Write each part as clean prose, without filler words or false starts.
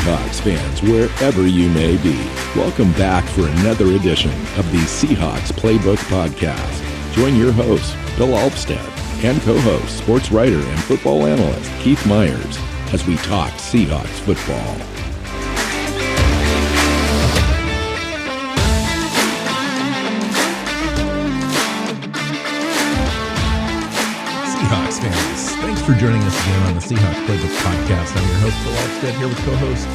Seahawks fans, wherever you may be. Welcome back for another edition of the Seahawks Playbook Podcast. Join your host, Bill Alvstad, and co-host, sports writer and football analyst Keith Myers, as we talk Seahawks football. Seahawks fans, thanks for joining us again on the Seahawks Playbook Podcast. I'm your host, Bill Alvstad, here with co-host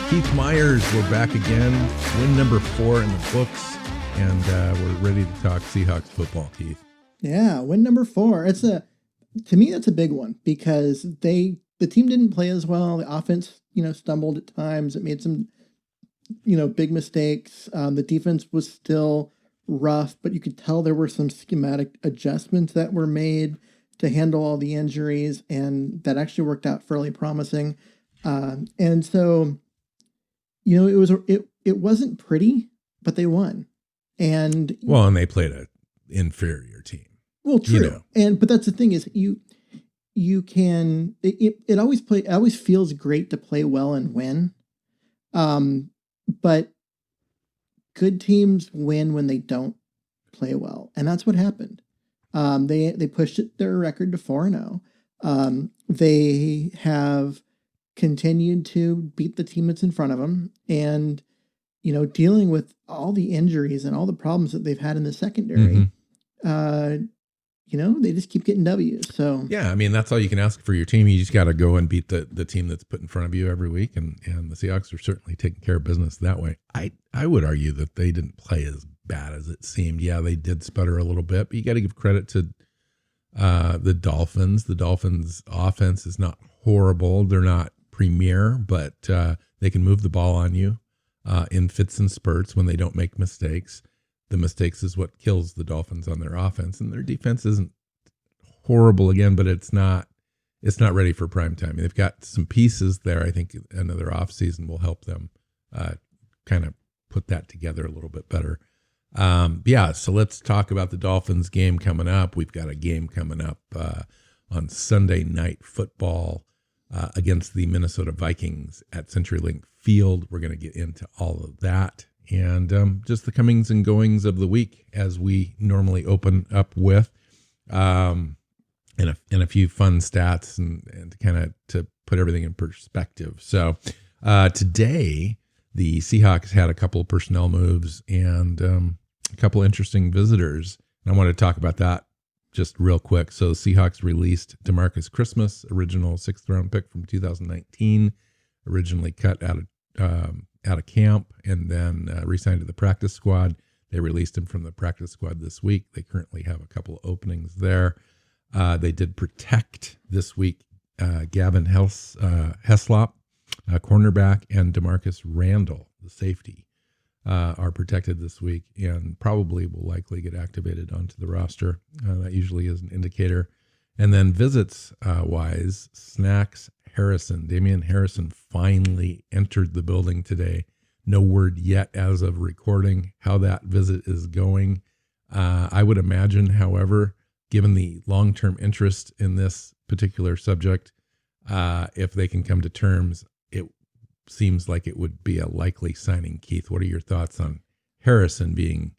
Keith Myers. We're back again, win number 4 in the books, and we're ready to talk Seahawks football, Keith. Yeah, win number 4. To me, that's a big one because the team didn't play as well. The offense, stumbled at times. It made some, big mistakes. The defense was still rough, but you could tell there were some schematic adjustments that were made to handle all the injuries, and that actually worked out fairly promising. And so, it wasn't pretty, but they won. And they played an inferior team. Well, true. But that's the thing is you can, it always feels great to play well and win. But good teams win when they don't play well. And that's what happened. They pushed their record to 4-0. They have continued to beat the team that's in front of them, and dealing with all the injuries and all the problems that they've had in the secondary. They just keep getting W's. So yeah, that's all you can ask for your team. You just got to go and beat the team that's put in front of you every week, and the Seahawks are certainly taking care of business that way. I would argue that they didn't play as bad as it seemed. Yeah, they did sputter a little bit, but you got to give credit to the Dolphins. The Dolphins offense is not horrible. They're not premier, but they can move the ball on you in fits and spurts when they don't make mistakes. The mistakes is what kills the Dolphins on their offense, and their defense isn't horrible again, but it's not ready for prime time. They've got some pieces there. I think another offseason will help them kind of put that together a little bit better. So let's talk about the Dolphins game coming up. We've got a game coming up on Sunday Night Football against the Minnesota Vikings at CenturyLink Field. We're going to get into all of that and just the comings and goings of the week as we normally open up with, and a few fun stats and kind of to put everything in perspective. So today the Seahawks had a couple of personnel moves and a couple of interesting visitors. And I want to talk about that just real quick. So the Seahawks released DeMarcus Christmas, original 6th round pick from 2019, originally cut out of camp and then re-signed to the practice squad. They released him from the practice squad this week. They currently have a couple of openings there. They did protect this week Gavin Heslop, cornerback, and DeMarcus Randall, the safety, are protected this week and probably will likely get activated onto the roster. That usually is an indicator. And then visits wise, Snacks Harrison, Damian Harrison finally entered the building today. No word yet as of recording how that visit is going. I would imagine, however, given the long-term interest in this particular subject, if they can come to terms, it seems like it would be a likely signing. Keith, what are your thoughts on Harrison being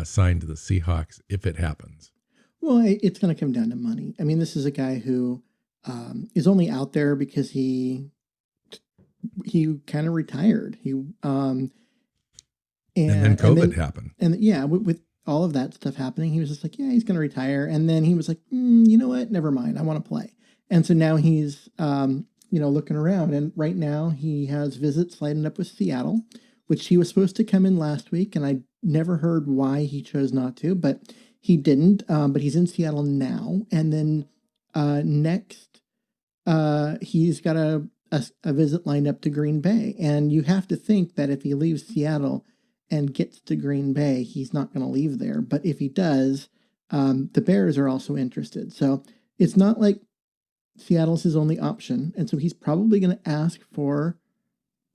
signed to the Seahawks if it happens? Well, it's going to come down to money. This is a guy who is only out there because he kind of retired. And then COVID happened. And with all of that stuff happening, he was just like, yeah, he's going to retire. And then he was like, you know what? Never mind. I want to play. And so now he's, looking around. And right now he has visits lining up with Seattle, which he was supposed to come in last week. And I never heard why he chose not to, but he didn't. But he's in Seattle now. And then next, he's got a visit lined up to Green Bay. And you have to think that if he leaves Seattle and gets to Green Bay, he's not going to leave there. But if he does, the Bears are also interested. So it's not like Seattle's his only option. And so he's probably going to ask for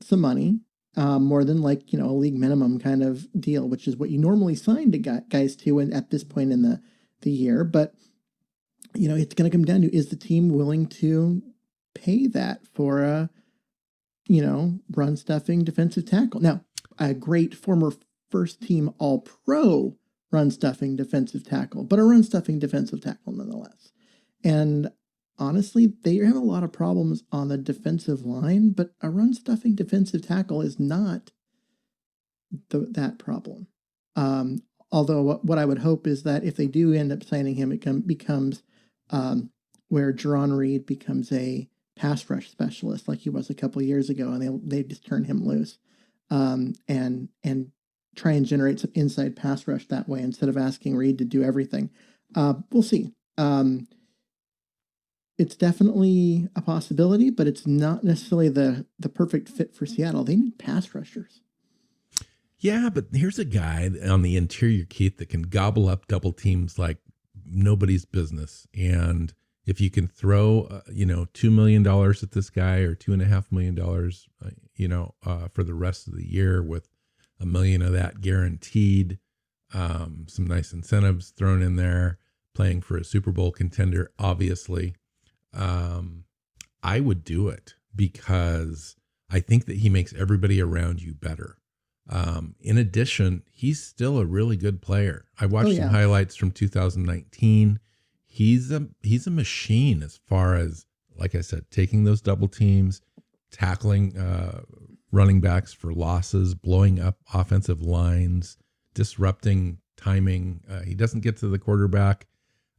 some money, more than a league minimum kind of deal, which is what you normally sign to guys to at this point in the year. But, it's going to come down to, is the team willing to pay that for run stuffing defensive tackle. Now, a great former first team All-Pro run stuffing defensive tackle, but a run stuffing defensive tackle nonetheless. And honestly, they have a lot of problems on the defensive line, but a run stuffing defensive tackle is not that problem. Although what I would hope is that if they do end up signing him, it becomes where Jerron Reed becomes a pass rush specialist like he was a couple of years ago, and they just turn him loose and try and generate some inside pass rush that way instead of asking Reed to do everything. We'll see. It's definitely a possibility, but it's not necessarily the perfect fit for Seattle. They need pass rushers. Yeah, but here's a guy on the interior, Keith, that can gobble up double teams like nobody's business. And if you can throw, $2 million at this guy or $2.5 million, for the rest of the year with $1 million of that guaranteed, some nice incentives thrown in there, playing for a Super Bowl contender, obviously, I would do it because I think that he makes everybody around you better. In addition, he's still a really good player. I watched some highlights from 2019. He's a machine as far as, like I said, taking those double teams, tackling running backs for losses, blowing up offensive lines, disrupting timing. He doesn't get to the quarterback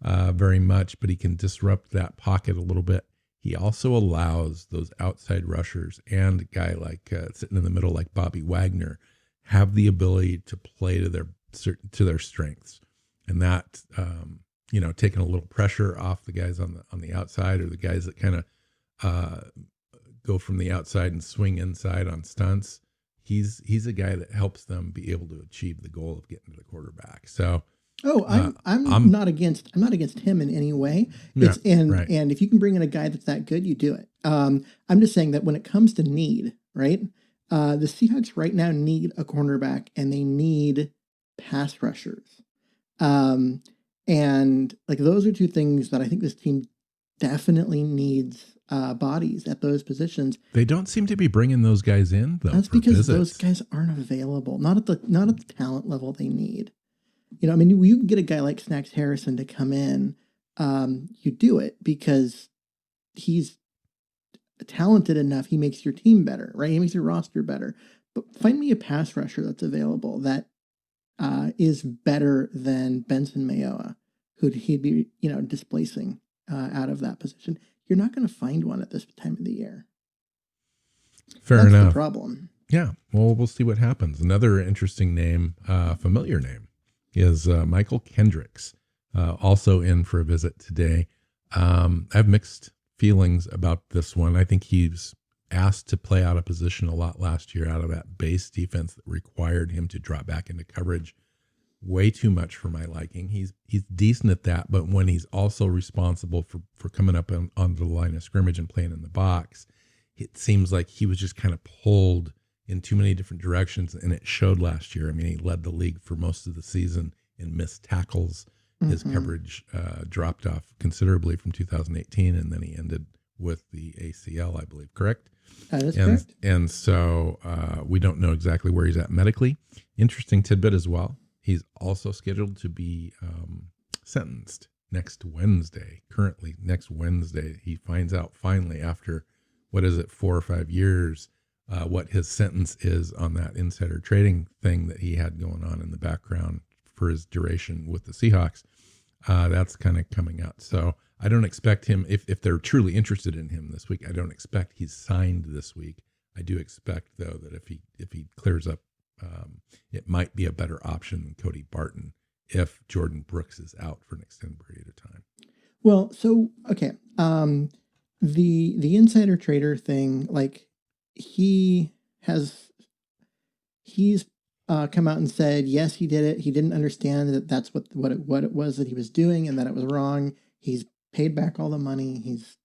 very much, but he can disrupt that pocket a little bit. He also allows those outside rushers and a guy like sitting in the middle like Bobby Wagner have the ability to play to their strengths, and that taking a little pressure off the guys on the outside, or the guys that kind of go from the outside and swing inside on stunts. He's a guy that helps them be able to achieve the goal of getting to the quarterback. So. I'm not against him in any way. And if you can bring in a guy that's that good, you do it. I'm just saying that when it comes to need, right? The Seahawks right now need a cornerback and they need pass rushers. And like those are two things that I think this team definitely needs bodies at those positions. They don't seem to be bringing those guys in though. That's because those guys aren't available, not at the talent level they need. You can get a guy like Snacks Harrison to come in. You do it because he's talented enough. He makes your team better, right? He makes your roster better. But find me a pass rusher that's available that is better than Benson Mayoa, who he'd be, displacing out of that position. You're not going to find one at this time of the year. Fair enough. That's the problem. Yeah. Well, we'll see what happens. Another interesting name, familiar name, is Michael Kendricks, also in for a visit today. I have mixed feelings about this one. I think he's asked to play out of position a lot last year, out of that base defense that required him to drop back into coverage way too much for my liking. He's decent at that, but when he's also responsible for coming up onto the line of scrimmage and playing in the box, it seems like he was just kind of pulled in too many different directions, and it showed last year. I mean, he led the league for most of the season in missed tackles. His coverage dropped off considerably from 2018, and then he ended with the ACL, I believe, correct? That is correct. And so we don't know exactly where he's at medically. Interesting tidbit as well. He's also scheduled to be sentenced next Wednesday. Currently, next Wednesday, he finds out finally after, 4 or 5 years, what his sentence is on that insider trading thing that he had going on in the background for his duration with the Seahawks. That's kind of coming out. So I don't expect him, if they're truly interested in him this week, I don't expect he's signed this week. I do expect, though, that if he clears up, it might be a better option than Cody Barton if Jordan Brooks is out for an extended period of time. Well, so, okay. The insider trader thing, like he's come out and said, yes, he did it. He didn't understand that that's what it was that he was doing and that it was wrong. He's paid back all the money. He's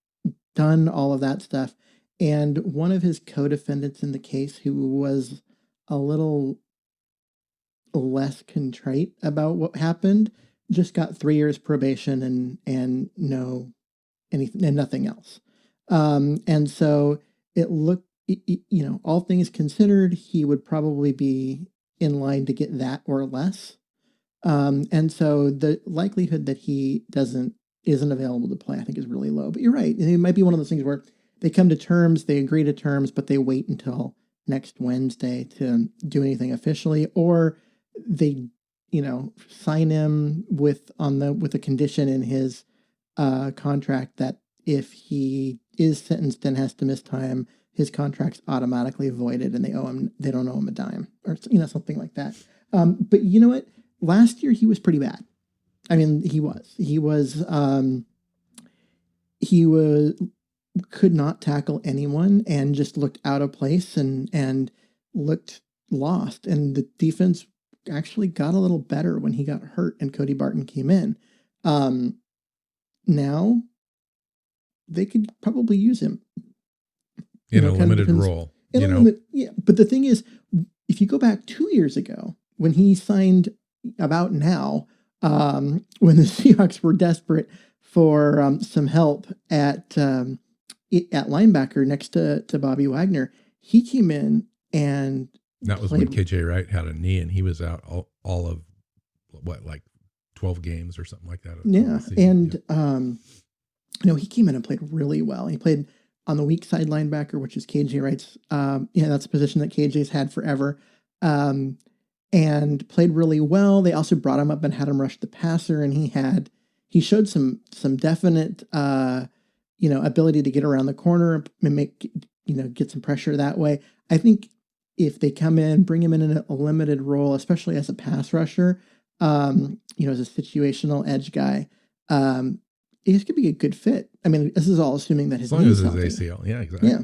done all of that stuff. And one of his co-defendants in the case, who was a little less contrite about what happened, just got 3 years probation and nothing else. And so it looked, all things considered, he would probably be in line to get that or less. And so the likelihood that he isn't available to play, I think, is really low. But you're right. It might be one of those things where they come to terms, they agree to terms, but they wait until next Wednesday to do anything officially, or they, sign him with a condition in his contract that if he is sentenced and has to miss time, his contract's automatically voided and they don't owe him a dime, or something like that. But you know what? Last year he was pretty bad. I mean, he could not tackle anyone and just looked out of place and looked lost. And the defense actually got a little better when he got hurt and Cody Barton came in. Now they could probably use him in a limited role. But the thing is, if you go back 2 years ago when he signed about now, when the Seahawks were desperate for some help at linebacker next to Bobby Wagner, he came in and that was when KJ Wright had a knee and he was out all of 12 games or something like that. Yeah, and he came in and played really well. He played on the weak side linebacker, which is KJ Wright's. That's a position that KJ's had forever. And played really well. They also brought him up and had him rush the passer, and he showed some definite ability to get around the corner and get some pressure that way. I think if they come in, bring him in a limited role, especially as a pass rusher, as a situational edge guy, it could be a good fit. I mean, this is all assuming that his knee is healthy. ACL, yeah, exactly. Yeah.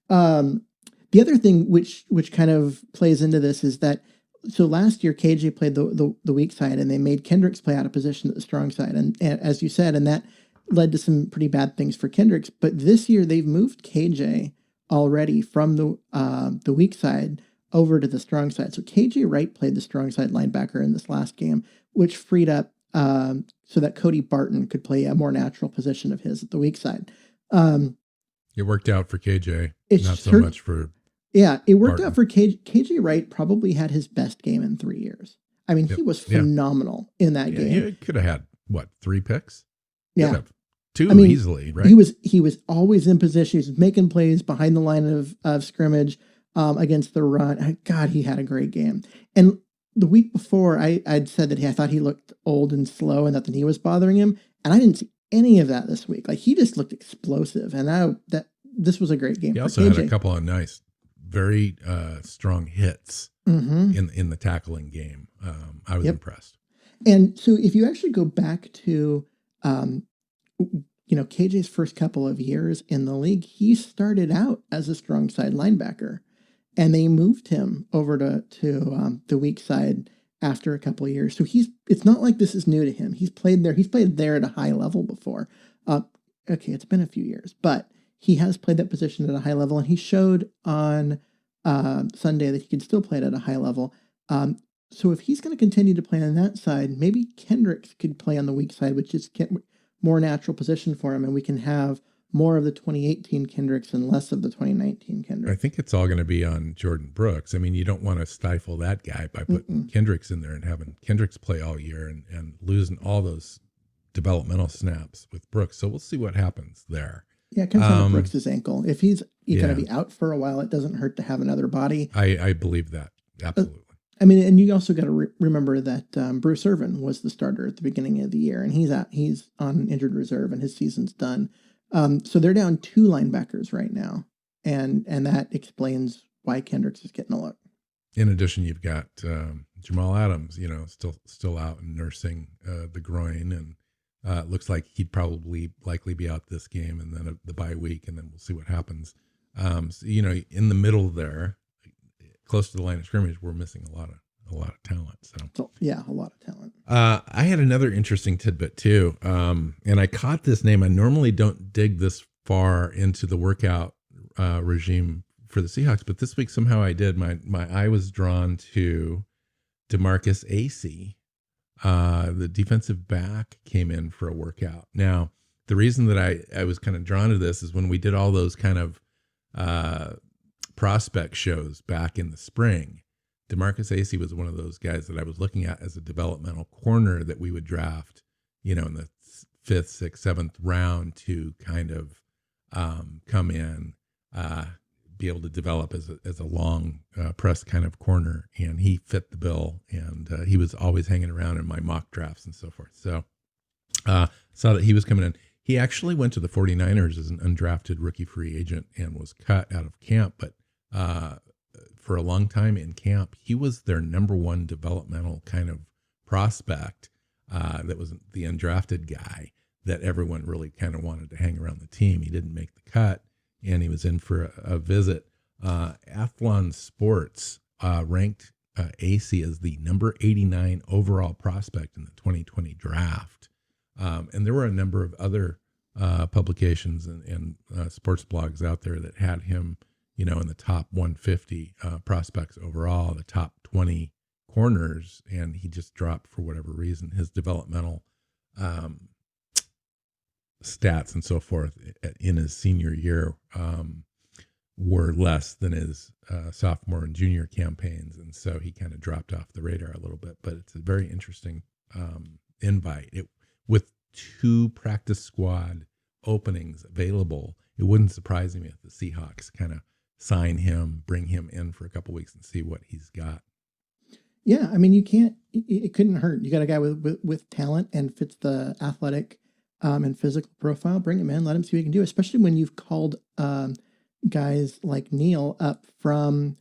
The other thing which kind of plays into this is that, so last year KJ played the weak side and they made Kendricks play out of position at the strong side, and as you said, and that led to some pretty bad things for Kendricks. But this year they've moved KJ already from the weak side over to the strong side. So KJ Wright played the strong side linebacker in this last game, which freed up so that Cody Barton could play a more natural position of his at the weak side. It worked out for KJ, not so much for. Yeah, it worked out for KJ. KJ Wright probably had his best game in 3 years. I mean, he was phenomenal in that game. He could have had 3 picks? Yeah. 2 easily, right? He was always in position. He was making plays behind the line of scrimmage against the run. God, he had a great game. And the week before, I'd said that I thought he looked old and slow and that the knee was bothering him. And I didn't see any of that this week. Like, he just looked explosive. And this was a great game. He also had a couple of nice, very strong hits in the tackling game. I was impressed. And so if you actually go back to, KJ's first couple of years in the league, he started out as a strong side linebacker, and they moved him over to the weak side after a couple of years. So it's not like this is new to him. He's played there. He's played there at a high level before. Okay, it's been a few years, but he has played that position at a high level, and he showed on Sunday that he could still play it at a high level. So if he's going to continue to play on that side, maybe Kendricks could play on the weak side, which is more natural position for him, and we can have more of the 2018 Kendricks and less of the 2019 Kendricks. I think it's all going to be on Jordan Brooks. I mean, you don't want to stifle that guy by putting Kendricks in there and having Kendricks play all year and losing all those developmental snaps with Brooks. So we'll see what happens there. Yeah, it comes down to Brooks' ankle. If he's going to be out for a while, it doesn't hurt to have another body. I believe that. Absolutely. I mean, and you also got to remember that Bruce Irvin was the starter at the beginning of the year, and he's on injured reserve, and his season's done. So they're down 2 linebackers right now, and that explains why Kendricks is getting a look. In addition, you've got Jamal Adams, still out and nursing the groin, and it looks like he'd likely be out this game, and then the bye week, and then we'll see what happens. So, in the middle there, close to the line of scrimmage, we're missing a lot of talent. So yeah, a lot of talent. I had another interesting tidbit too, and I caught this name. I normally don't dig this far into the workout regime for the Seahawks, but this week somehow I did. My eye was drawn to DeMarcus Acey. The defensive back came in for a workout. Now, the reason that I was kind of drawn to this is when we did all those kind of prospect shows back in the spring, DeMarcus Acey was one of those guys that I was looking at as a developmental corner that we would draft, in the 5th, 6th, 7th round to kind of come in, be able to develop as a long press kind of corner. And he fit the bill, and he was always hanging around in my mock drafts and so forth. So saw that he was coming in. He actually went to the 49ers as an undrafted rookie free agent and was cut out of camp. But for a long time in camp, he was their number one developmental kind of prospect that was the undrafted guy that everyone really kind of wanted to hang around the team. He didn't make the cut, and he was in for a visit. Athlon Sports ranked Acey as the number 89 overall prospect in the 2020 draft. And there were a number of other publications and sports blogs out there that had him, in the top 150 prospects overall, the top 20 corners, and he just dropped for whatever reason. His developmental stats and so forth in his senior year were less than his sophomore and junior campaigns, and so he kind of dropped off the radar a little bit. But it's a very interesting invite. With 2 practice squad openings available, it wouldn't surprise me if the Seahawks kind of sign him, bring him in for a couple weeks and see what he's got. Yeah, I mean, it couldn't hurt. You got a guy with talent and fits the athletic and physical profile. Bring him in, let him see what he can do, especially when you've called guys like Neal up from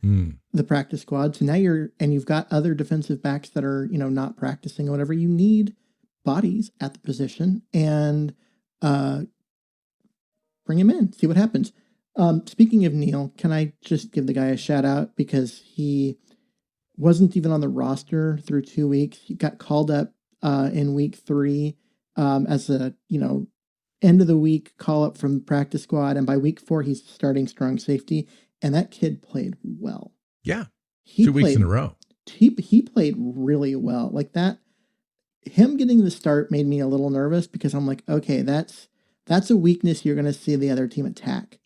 the practice squad. So now you've got other defensive backs that are, not practicing or whatever. You need bodies at the position, and bring him in, see what happens. Speaking of Neal, can I just give the guy a shout out, because he wasn't even on the roster through 2 weeks. He got called up in week 3 as a, end of the week call up from practice squad. And by week 4, he's starting strong safety. And that kid played well. Yeah. 2 weeks in a row. He played really well. Like that, him getting the start made me a little nervous, because I'm like, okay, that's a weakness you're going to see the other team attack.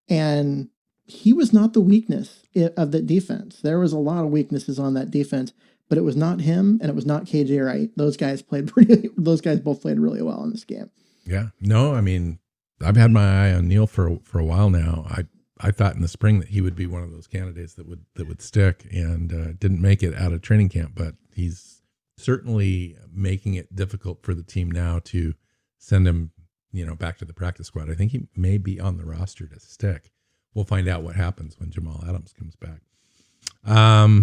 And he was not the weakness of the defense. There was a lot of weaknesses on that defense, but it was not him, and it was not KJ Wright. Those guys both played really well in this game. Yeah. No, I mean, I've had my eye on Neal for a while now. I thought in the spring that he would be one of those candidates that would stick, and didn't make it out of training camp, but he's certainly making it difficult for the team now to send him, back to the practice squad. I think he may be on the roster to stick. We'll find out what happens when Jamal Adams comes back.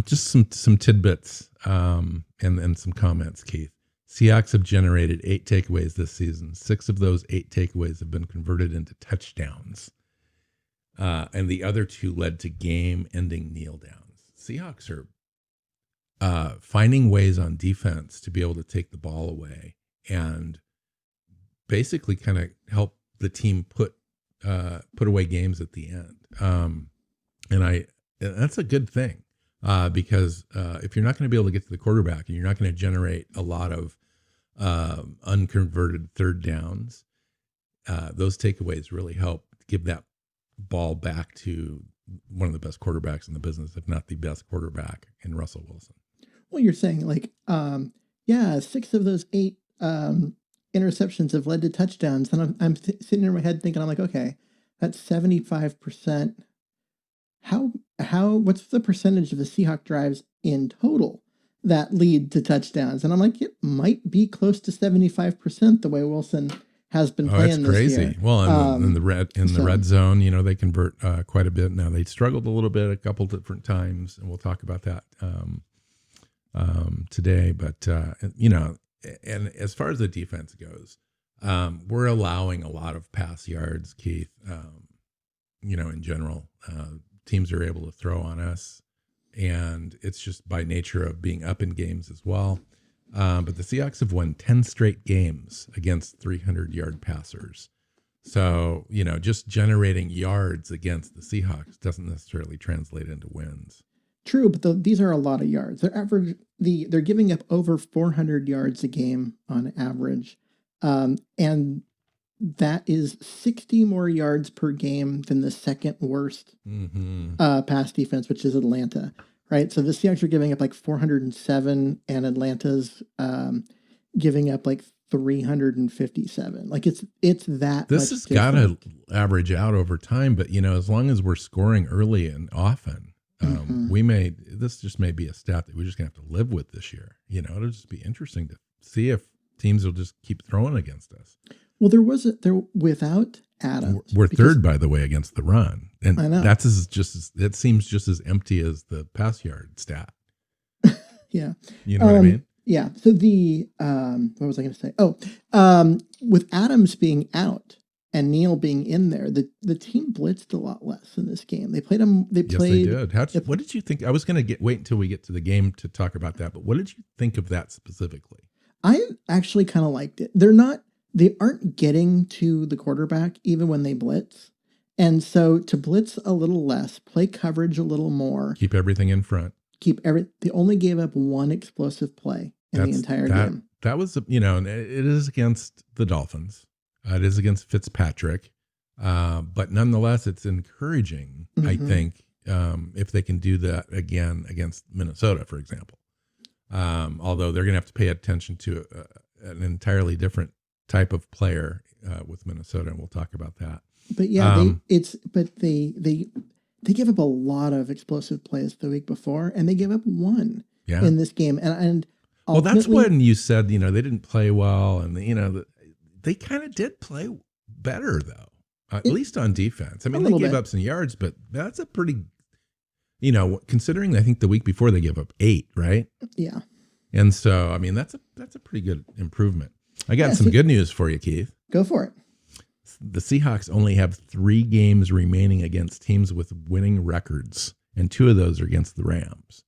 Just some tidbits and some comments, Keith. Seahawks have generated 8 takeaways this season. 6 of those 8 takeaways have been converted into touchdowns. And the other 2 led to game-ending kneel downs. Seahawks are finding ways on defense to be able to take the ball away and basically kind of help the team put away games at the end. And that's a good thing, because if you're not going to be able to get to the quarterback and you're not going to generate a lot of unconverted third downs, those takeaways really help give that ball back to one of the best quarterbacks in the business, if not the best quarterback, in Russell Wilson. Well, you're saying 6 of those 8 interceptions have led to touchdowns. And I'm sitting in my head thinking, I'm like, okay, that's 75%. What's the percentage of the Seahawk drives in total that lead to touchdowns? And I'm like, it might be close to 75% the way Wilson has been playing this crazy. year. Well, in the red zone, they convert quite a bit. Now they struggled a little bit a couple different times, and we'll talk about that today. But and as far as the defense goes, we're allowing a lot of pass yards, Keith. In general, teams are able to throw on us, and it's just by nature of being up in games as well. But the Seahawks have won 10 straight games against 300-yard passers. So, just generating yards against the Seahawks doesn't necessarily translate into wins. True, but these are a lot of yards. They're giving up over 400 yards a game on average. And that is 60 more yards per game than the second worst pass defense, which is Atlanta, right? So the Seahawks are giving up like 407, and Atlanta's giving up like 357. Like it's that. This has got to average out over time, but as long as we're scoring early and often, this just may be a stat that we're just gonna have to live with this year. It'll just be interesting to see if teams will just keep throwing against us. Well, there without Adams. We're third, by the way, against the run, and I know. That's it seems just as empty as the pass yard stat. Yeah, you know what I mean. Yeah. So what was I going to say? Oh, with Adams being out and Neal being in there, the team blitzed a lot less in this game. They played them. Yes, they did. What did you think? I was going to wait until we get to the game to talk about that, but what did you think of that specifically? I actually kind of liked it. They aren't getting to the quarterback even when they blitz. And so to blitz a little less, play coverage a little more. Keep everything in front. They only gave up one explosive play in the entire game. That was, it is against the Dolphins. It is against Fitzpatrick. But nonetheless, it's encouraging, I think, if they can do that again against Minnesota, for example. Although they're going to have to pay attention to an entirely different type of player with Minnesota, and we'll talk about that. But yeah, they gave up a lot of explosive plays the week before, and they gave up one in this game. And well, that's when you said they didn't play well, and they kind of did play better though, at least on defense. I mean, they gave up some yards, but that's a pretty, considering I think the week before they gave up 8, right? Yeah. And so, I mean, that's a pretty good improvement. I got some good news for you, Keith. Go for it. The Seahawks only have 3 games remaining against teams with winning records, and 2 of those are against the Rams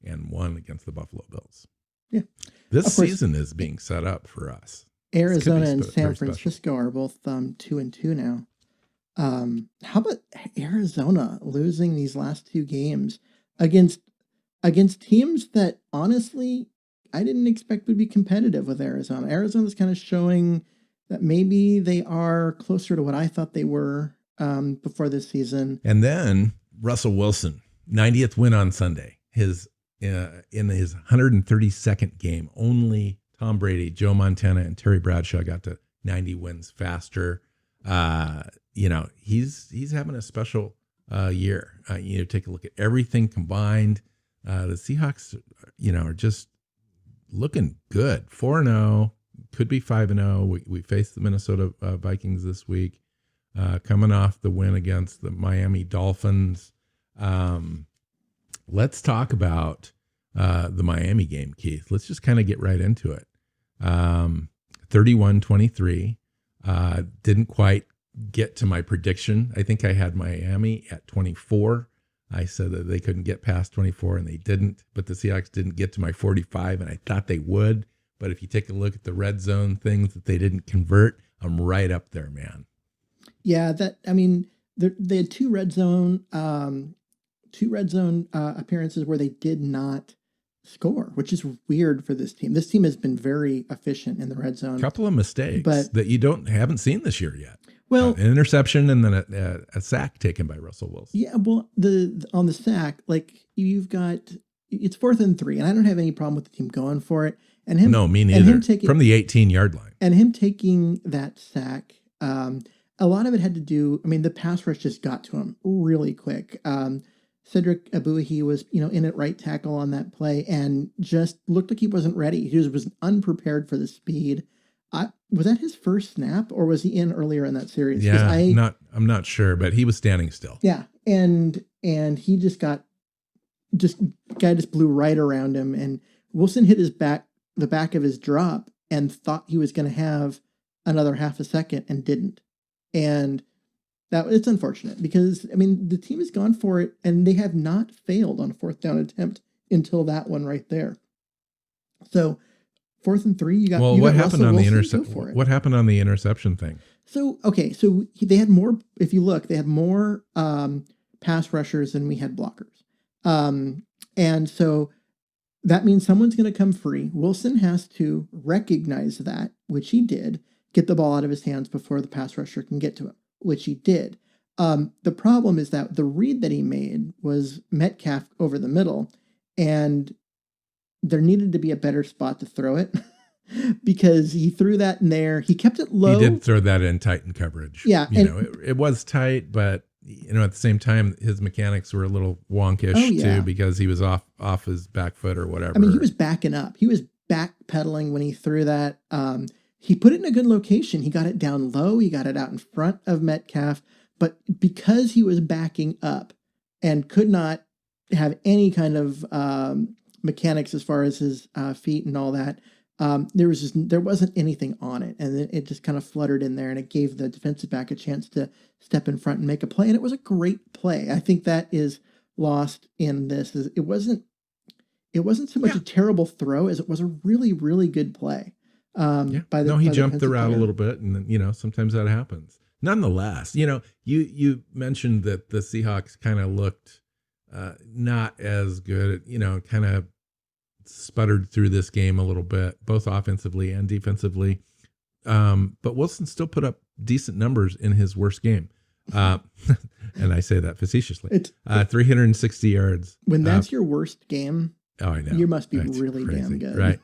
and 1 against the Buffalo Bills. Yeah. This season is being set up for us. Arizona and San Francisco are both 2-2 now. How about Arizona losing these last 2 games against teams that honestly I didn't expect would be competitive with Arizona. Arizona's kind of showing that maybe they are closer to what I thought they were before this season. And then Russell Wilson, 90th win on Sunday. In his 132nd game, only Tom Brady, Joe Montana, and Terry Bradshaw got to 90 wins faster. He's having a special year. Take a look at everything combined. The Seahawks, are just looking good. 4-0, could be 5-0. We face the Minnesota Vikings this week, coming off the win against the Miami Dolphins. Let's talk about the Miami game, Keith. Let's just kind of get right into it. 31-23. Didn't quite get to my prediction. I think I had Miami at 24. I said that they couldn't get past 24, and they didn't. But the Seahawks didn't get to my 45, and I thought they would. But if you take a look at the red zone things that they didn't convert, I'm right up there, man. Yeah, they had 2 red zone appearances where they did not score, which is weird for this team. This team has been very efficient in the red zone. A couple of mistakes that you haven't seen this year yet. Well, an interception and then a sack taken by Russell Wilson. Yeah, well, on the sack, like it's 4th and 3, and I don't have any problem with the team going for it. And him, no, me neither. From the 18-yard line, and him taking that sack. A lot of it had to do. I mean, the pass rush just got to him really quick. Cedric Abuhi was, in at right tackle on that play and just looked like he wasn't ready. He was unprepared for the speed. Was that his first snap, or was he in earlier in that series? Yeah, I'm not sure, but he was standing still. Yeah, and he guy just blew right around him, and Wilson hit the back of his drop, and thought he was going to have another half a second and didn't, and it's unfortunate because the team has gone for it, and they have not failed on a 4th down attempt until that one right there. So. 4th and 3, what happened on the interception? What happened on the interception thing? So they had more. If you look, they had more pass rushers than we had blockers, and so that means someone's going to come free. Wilson has to recognize that, which he did, get the ball out of his hands before the pass rusher can get to him, which he did. The problem is that the read that he made was Metcalf over the middle, and there needed to be a better spot to throw it because he threw that in there. He kept it low. He did throw that in tight in coverage. Yeah. It was tight, but at the same time, his mechanics were a little wonkish too, because he was off his back foot or whatever. I mean, he was backing up. He was backpedaling when he threw that. He put it in a good location. He got it down low. He got it out in front of Metcalf. But because he was backing up and could not have any kind of mechanics as far as his feet and all that, there wasn't anything on it, and it just kind of fluttered in there, and it gave the defensive back a chance to step in front and make a play, and it was a great play. I think that is lost in this. It wasn't so much a terrible throw as it was a really, really good play. He jumped the route a little bit, and sometimes that happens. Nonetheless, you mentioned that the Seahawks kind of looked not as good, kind of sputtered through this game a little bit, both offensively and defensively. But Wilson still put up decent numbers in his worst game. And I say that facetiously. 360 yards. When that's your worst game, I know. You must be really crazy. Damn good. Right.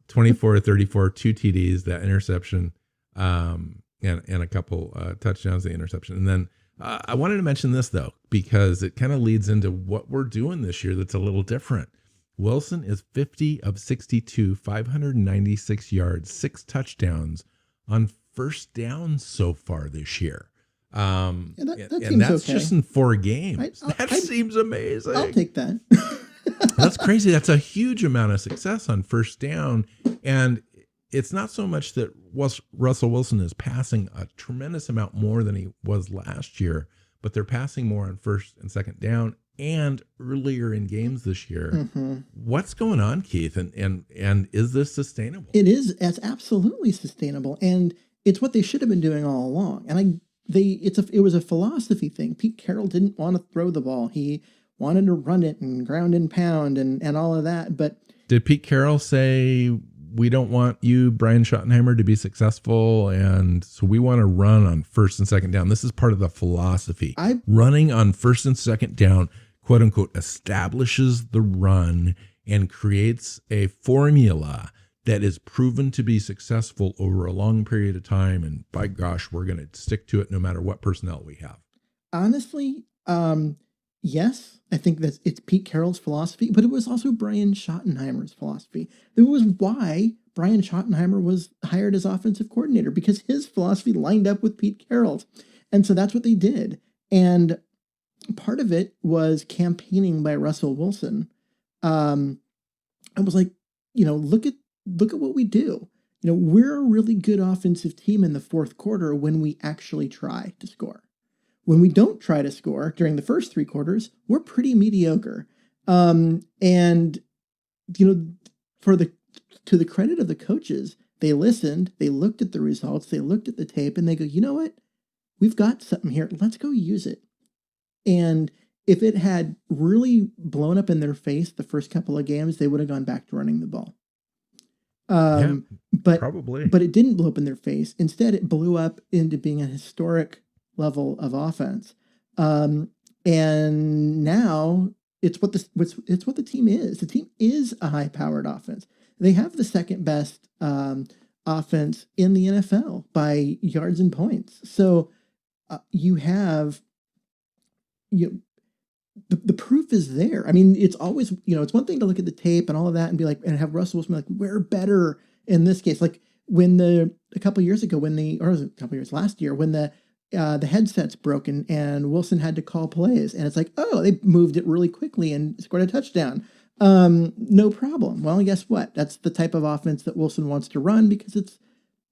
24-34, 2 TDs, that interception, and a couple touchdowns, the interception. And then I wanted to mention this, though, because it kind of leads into what we're doing this year that's a little different. Wilson is 50 of 62, 596 yards, 6 touchdowns on first down so far this year. And that's okay. Just in 4 games. That seems amazing. I'll take that. That's crazy. That's a huge amount of success on first down. And it's not so much that Russell Wilson is passing a tremendous amount more than he was last year, but they're passing more on first and second down and earlier in games this year. Mm-hmm. What's going on, Keith? And is this sustainable? It is. It's absolutely sustainable. And it's what they should have been doing all along. And it was a philosophy thing. Pete Carroll didn't want to throw the ball. He wanted to run it and ground and pound and all of that. But did Pete Carroll say, we don't want you, Brian Schottenheimer, to be successful, and so we want to run on first and second down? This is part of the philosophy. Running on first and second down, quote unquote, establishes the run and creates a formula that is proven to be successful over a long period of time. And by gosh, we're going to stick to it no matter what personnel we have. Honestly, yes, I think that it's Pete Carroll's philosophy, but it was also Brian Schottenheimer's philosophy. It was why Brian Schottenheimer was hired as offensive coordinator, because his philosophy lined up with Pete Carroll's. And so that's what they did. And part of it was campaigning by Russell Wilson. I was like, look at what we do. We're a really good offensive team in the fourth quarter when we actually try to score. When we don't try to score during the first 3 quarters, we're pretty mediocre. To the credit of the coaches, they listened, they looked at the results, they looked at the tape, and they go, you know what? We've got something here. Let's go use it. And if it had really blown up in their face the first couple of games, they would have gone back to running the ball. Probably. But it didn't blow up in their face. Instead, it blew up into being a historic level of offense. And now it's what the team is. The team is a high-powered offense. They have the second best offense in the NFL by yards and points. So you have, the proof is there. I mean, it's always, it's one thing to look at the tape and all of that and be like, and have Russell Wilson be like, we're better in this case. Like when last year, when the headset's broken and Wilson had to call plays, and it's like, oh, they moved it really quickly and scored a touchdown. No problem. Well, guess what? That's the type of offense that Wilson wants to run because it's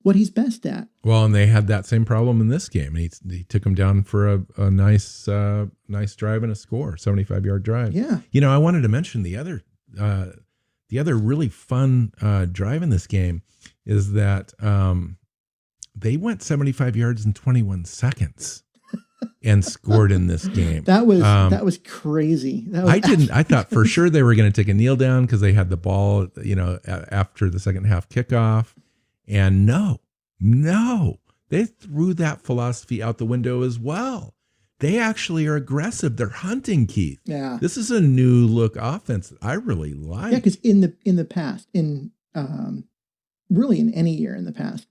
what he's best at. Well, and they had that same problem in this game. He took him down for a nice drive and a score, 75-yard drive. Yeah. I wanted to mention the other really fun drive in this game is that they went 75 yards in 21 seconds and scored in this game. That was crazy. I thought for sure they were going to take a kneel down because they had the ball, after the second half kickoff. And no, No, they threw that philosophy out the window as well. They actually are aggressive. They're hunting, Keith. Yeah. This is a new look offense that I really like. Yeah, because in the past, really in any year in the past,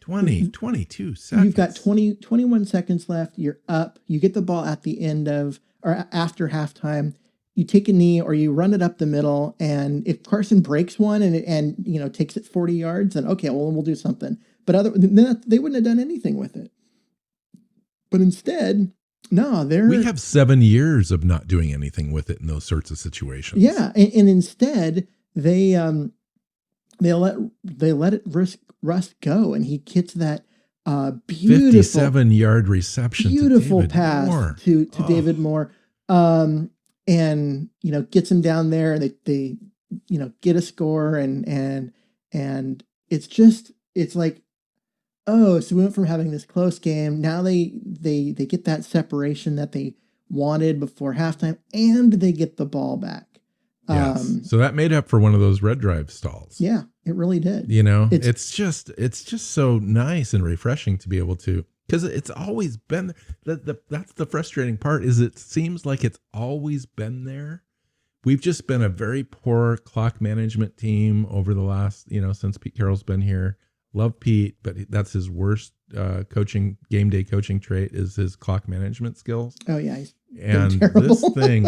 22 seconds. You've got 21 seconds left. You're up. You get the ball at the end of or after halftime. You take a knee or you run it up the middle. And if Carson breaks one and takes it 40 yards, then okay, well, we'll do something. But they wouldn't have done anything with it. But instead, no, we have 7 years of not doing anything with it in those sorts of situations. Yeah, and instead they let it Russ go, and he gets that beautiful 57-yard reception, beautiful to pass Moore. to David Moore, and gets him down there, and they get a score, and it's like, oh, so we went from having this close game, now they get that separation that they wanted before halftime, and they get the ball back. Yes. So that made up for one of those red drive stalls. Yeah, it really did. It's just so nice and refreshing to be able to, because it's always been that's the frustrating part, is it seems like it's always been there. We've just been a very poor clock management team over the last, since Pete Carroll's been here. Love Pete, but that's his worst game day coaching trait is his clock management skills. Oh yeah, he's and terrible. This thing,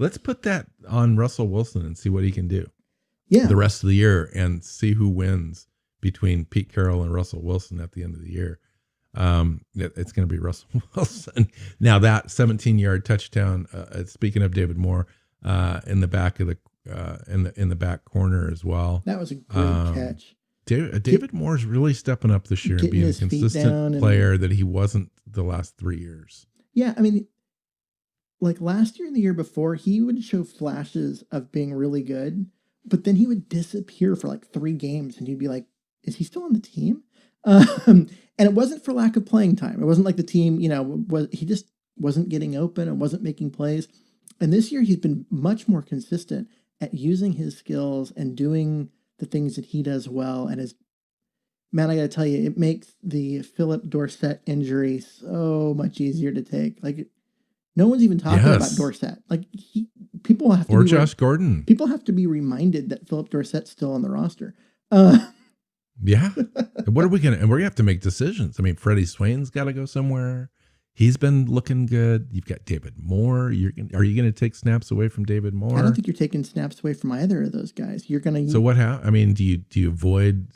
let's put that on Russell Wilson and see what he can do. Yeah, the rest of the year and see who wins between Pete Carroll and Russell Wilson at the end of the year. It's going to be Russell Wilson. Now that 17-yard touchdown. Speaking of David Moore, in the back of the in the back corner as well. That was a great catch. David Moore's really stepping up this year and being a consistent player that he wasn't the last 3 years. Yeah, like last year and the year before, he would show flashes of being really good, but then he would disappear for like 3 games, and you'd be like, "Is he still on the team?" And it wasn't for lack of playing time. It wasn't like the team, he just wasn't getting open and wasn't making plays. And this year, he's been much more consistent at using his skills and doing the things that he does well. And man, I got to tell you, it makes the Philip Dorsett injury so much easier to take. Like, no one's even talking about Dorsett. Like, people have to or Josh Gordon. People have to be reminded that Philip Dorsett's still on the roster. Yeah. What are we going to, and we're going to have to make decisions. Freddie Swain's got to go somewhere. He's been looking good. You've got David Moore. Are you going to take snaps away from David Moore? I don't think you're taking snaps away from either of those guys. You're going to. So what happened? Do you avoid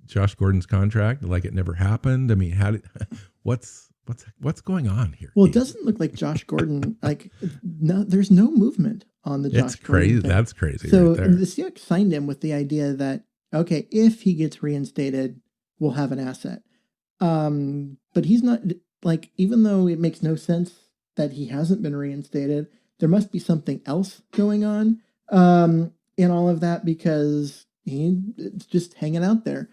Josh Gordon's contract like it never happened? What's going on here? Well, it doesn't look like Josh Gordon. There's no movement on the Josh Gordon. It's crazy. That's crazy. So right there. the Seahawks signed him with the idea that, okay, if he gets reinstated, we'll have an asset. But he's not, even though it makes no sense that he hasn't been reinstated, there must be something else going on in all of that, because it's just hanging out there.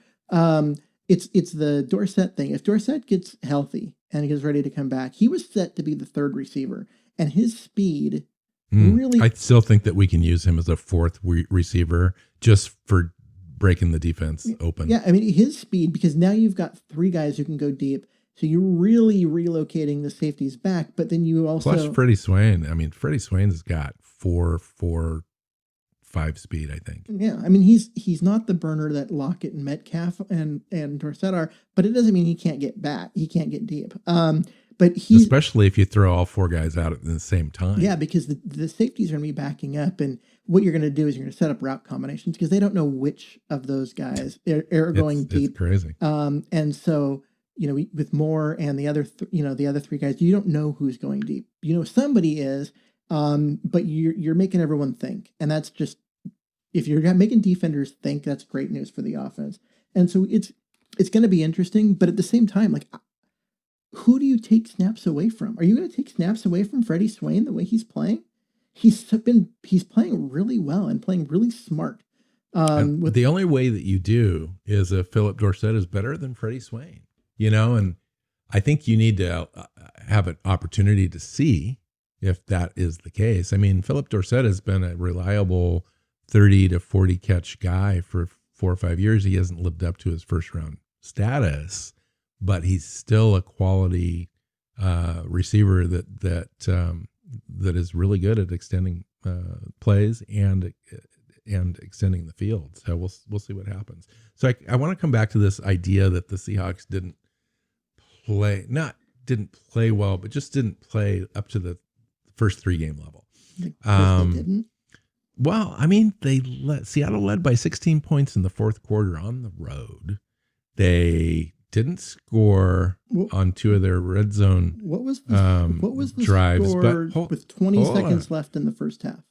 It's the Dorsett thing. If Dorsett gets healthy and he gets ready to come back, he was set to be the third receiver, and his speed really. I still think that we can use him as a fourth receiver just for breaking the defense open. Yeah, his speed, because now you've got 3 guys who can go deep, so you're really relocating the safeties back. But then you also plus Freddie Swain. Freddie Swain's got 4.5 speed, I think. Yeah, he's not the burner that Lockett and Metcalf and Dorsett are, but it doesn't mean he can't get back. He can't get deep. But he's especially if you throw all 4 guys out at the same time. Yeah, because the safeties are going to be backing up, and what you're going to do is you're going to set up route combinations because they don't know which of those guys are going deep. It's crazy. And so with Moore and the other the other 3 guys, you don't know who's going deep. Somebody is, but you're making everyone think, and that's just, if you're making defenders think, that's great news for the offense. And so it's going to be interesting, but at the same time, who do you take snaps away from? Are you going to take snaps away from Freddie Swain the way he's playing? He's playing really well and playing really smart. The only way that you do is if Philip Dorsett is better than Freddie Swain, and I think you need to have an opportunity to see if that is the case. Philip Dorsett has been a reliable 30 to 40 catch guy for 4 or 5 years. He hasn't lived up to his first round status, but he's still a quality receiver that is really good at extending plays and extending the field. So we'll see what happens. So I want to come back to this idea that the Seahawks didn't play well, but just didn't play up to the first 3-game level. They didn't. Well, I mean, Seattle led by 16 points in the fourth quarter on the road. They didn't score on 2 of their red zone. What was the drives? Score but with 20 seconds left in the first half?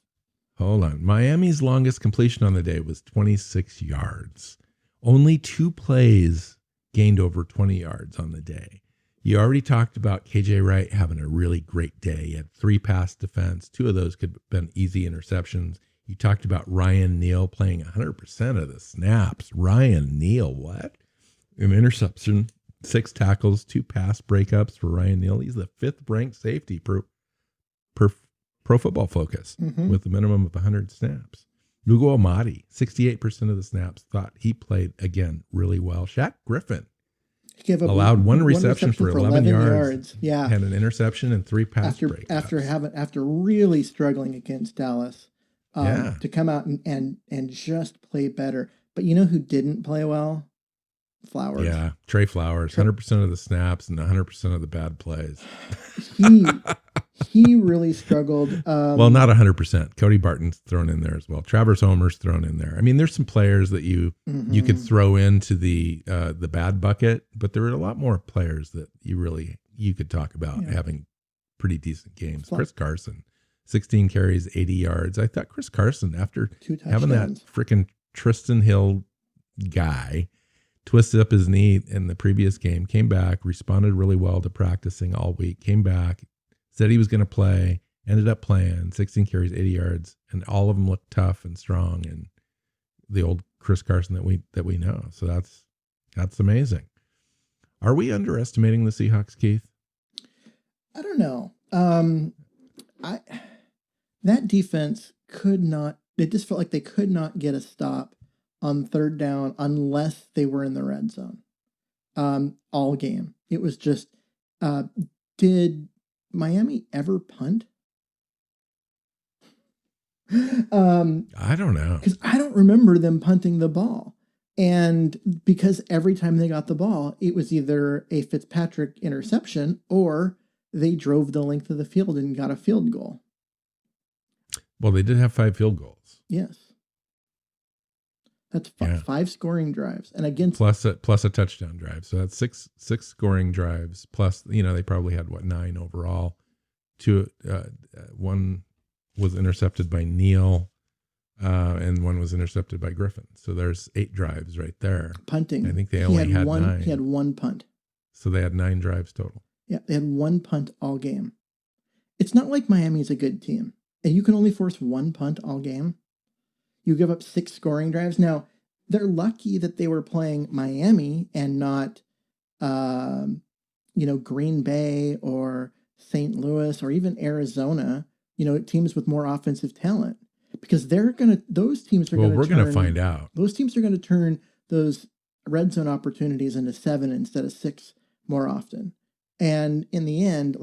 Hold on. Miami's longest completion on the day was 26 yards. Only 2 plays gained over 20 yards on the day. You already talked about KJ Wright having a really great day. He had 3 pass defense. 2 of those could have been easy interceptions. You talked about Ryan Neal playing 100% of the snaps. Ryan Neal, what? An interception, 6 tackles, 2 pass breakups for Ryan Neal. He's the 5th ranked safety per Pro Football Focus with a minimum of 100 snaps. Lugo Amadi, 68% of the snaps, thought he played, again, really well. Shaq Griffin allowed one reception for 11 yards. Yeah. Had an interception and 3 pass breakups. After really struggling against Dallas, to come out and just play better. But you know who didn't play well? Flowers. Yeah, Trey Flowers, 100% of the snaps and 100% of the bad plays. He really struggled. Well, not 100%. Cody Barton's thrown in there as well. Travers Homer's thrown in there. I mean, there's some players that you could throw into the bad bucket, but there are a lot more players that you could talk about having pretty decent games. Chris Carson, 16 carries, 80 yards. I thought Chris Carson, after having that freaking Tristan Hill guy twisted up his knee in the previous game, came back, responded really well to practicing all week, came back, said he was going to play, ended up playing, 16 carries, 80 yards, and all of them looked tough and strong, and the old Chris Carson that we know. So that's amazing. Are we underestimating the Seahawks, Keith? I don't know. That defense it just felt like they could not get a stop on third down unless they were in the red zone all game. It was just, did Miami ever punt? I don't know. Because I don't remember them punting the ball. And because every time they got the ball, it was either a Fitzpatrick interception or they drove the length of the field and got a field goal. Well, they did have 5 field goals. Yes. That's 5 scoring drives, and against plus a touchdown drive. So that's six scoring drives. Plus, they probably had 9 overall. 2, one was intercepted by Neal, and one was intercepted by Griffin. So there's 8 drives right there. Punting. I think they only had 9. He had 1 punt. So they had 9 drives total. Yeah, they had 1 punt all game. It's not like Miami's a good team, and you can only force 1 punt all game. You give up 6 scoring drives. Now, they're lucky that they were playing Miami and not, Green Bay or St. Louis or even Arizona, teams with more offensive talent. Because those teams are going to we're going to find out. Those teams are going to turn those red zone opportunities into 7 instead of 6 more often. And in the end,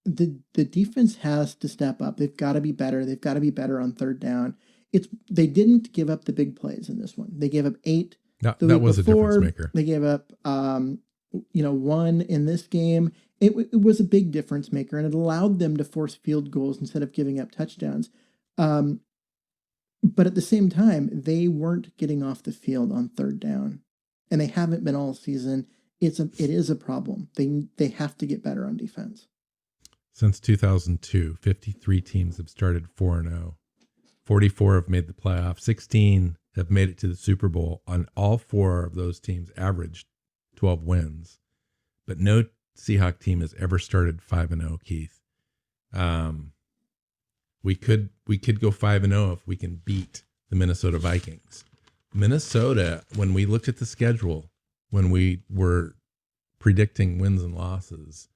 the defense has to step up. They've got to be better. They've got to be better on third down. They didn't give up the big plays in this one. They gave up 8. That was a difference maker. They gave up, 1 in this game. It was a big difference maker, and it allowed them to force field goals instead of giving up touchdowns. But at the same time, they weren't getting off the field on third down, and they haven't been all season. It is a problem. They have to get better on defense. Since 2002, 53 teams have started 4-0. 44 have made the playoffs. 16 have made it to the Super Bowl. On all 4 of those teams averaged 12 wins. But no Seahawk team has ever started 5-0, Keith. We could go 5-0 if we can beat the Minnesota Vikings. Minnesota, when we looked at the schedule, when we were predicting wins and losses,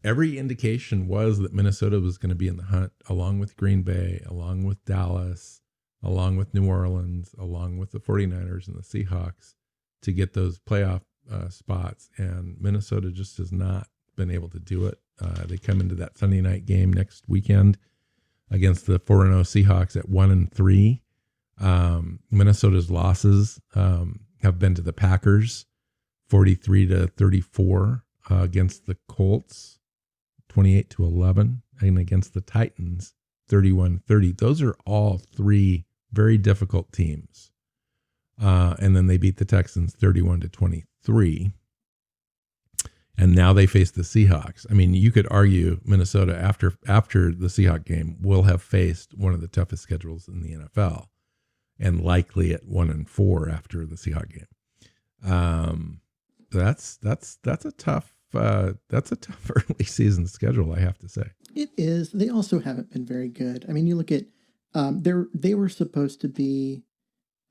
every indication was that Minnesota was going to be in the hunt, along with Green Bay, along with Dallas, along with New Orleans, along with the 49ers and the Seahawks, to get those playoff spots, and Minnesota just has not been able to do it. They come into that Sunday night game next weekend against the 4-0 Seahawks at 1-3. Minnesota's losses have been to the Packers, 43-34, against the Colts, 28-11, and against the Titans, 31-30. Those are all three very difficult teams. And then they beat the Texans 31-23. And now they face the Seahawks. I mean, you could argue Minnesota after the Seahawks game will have faced one of the toughest schedules in the NFL, and likely at 1-4 after the Seahawks game. That's a tough early season schedule, I have to say. It is. They also haven't been very good. I mean, you look at they were supposed to be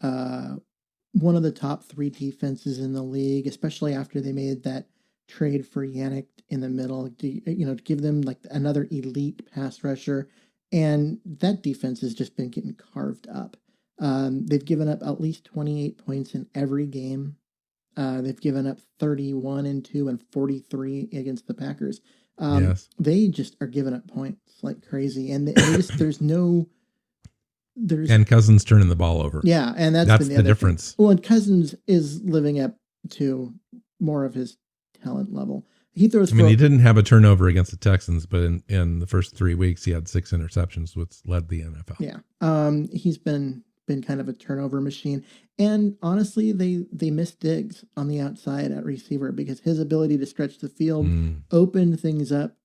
one of the top 3 defenses in the league, especially after they made that trade for Yannick in the middle, to give them like another elite pass rusher. And that defense has just been getting carved up. They've given up at least 28 points in every game. They've given up 31-2 and 43 against the Packers. Yes. They just are giving up points like crazy. And and Cousins turning the ball over. Yeah. And that's the difference. Well, and Cousins is living up to more of his talent level. He throws. He didn't have a turnover against the Texans, but in the first 3 weeks, he had 6 interceptions, which led the NFL. Yeah. He's been kind of a turnover machine. And honestly, they missed Diggs on the outside at receiver because his ability to stretch the field opened things up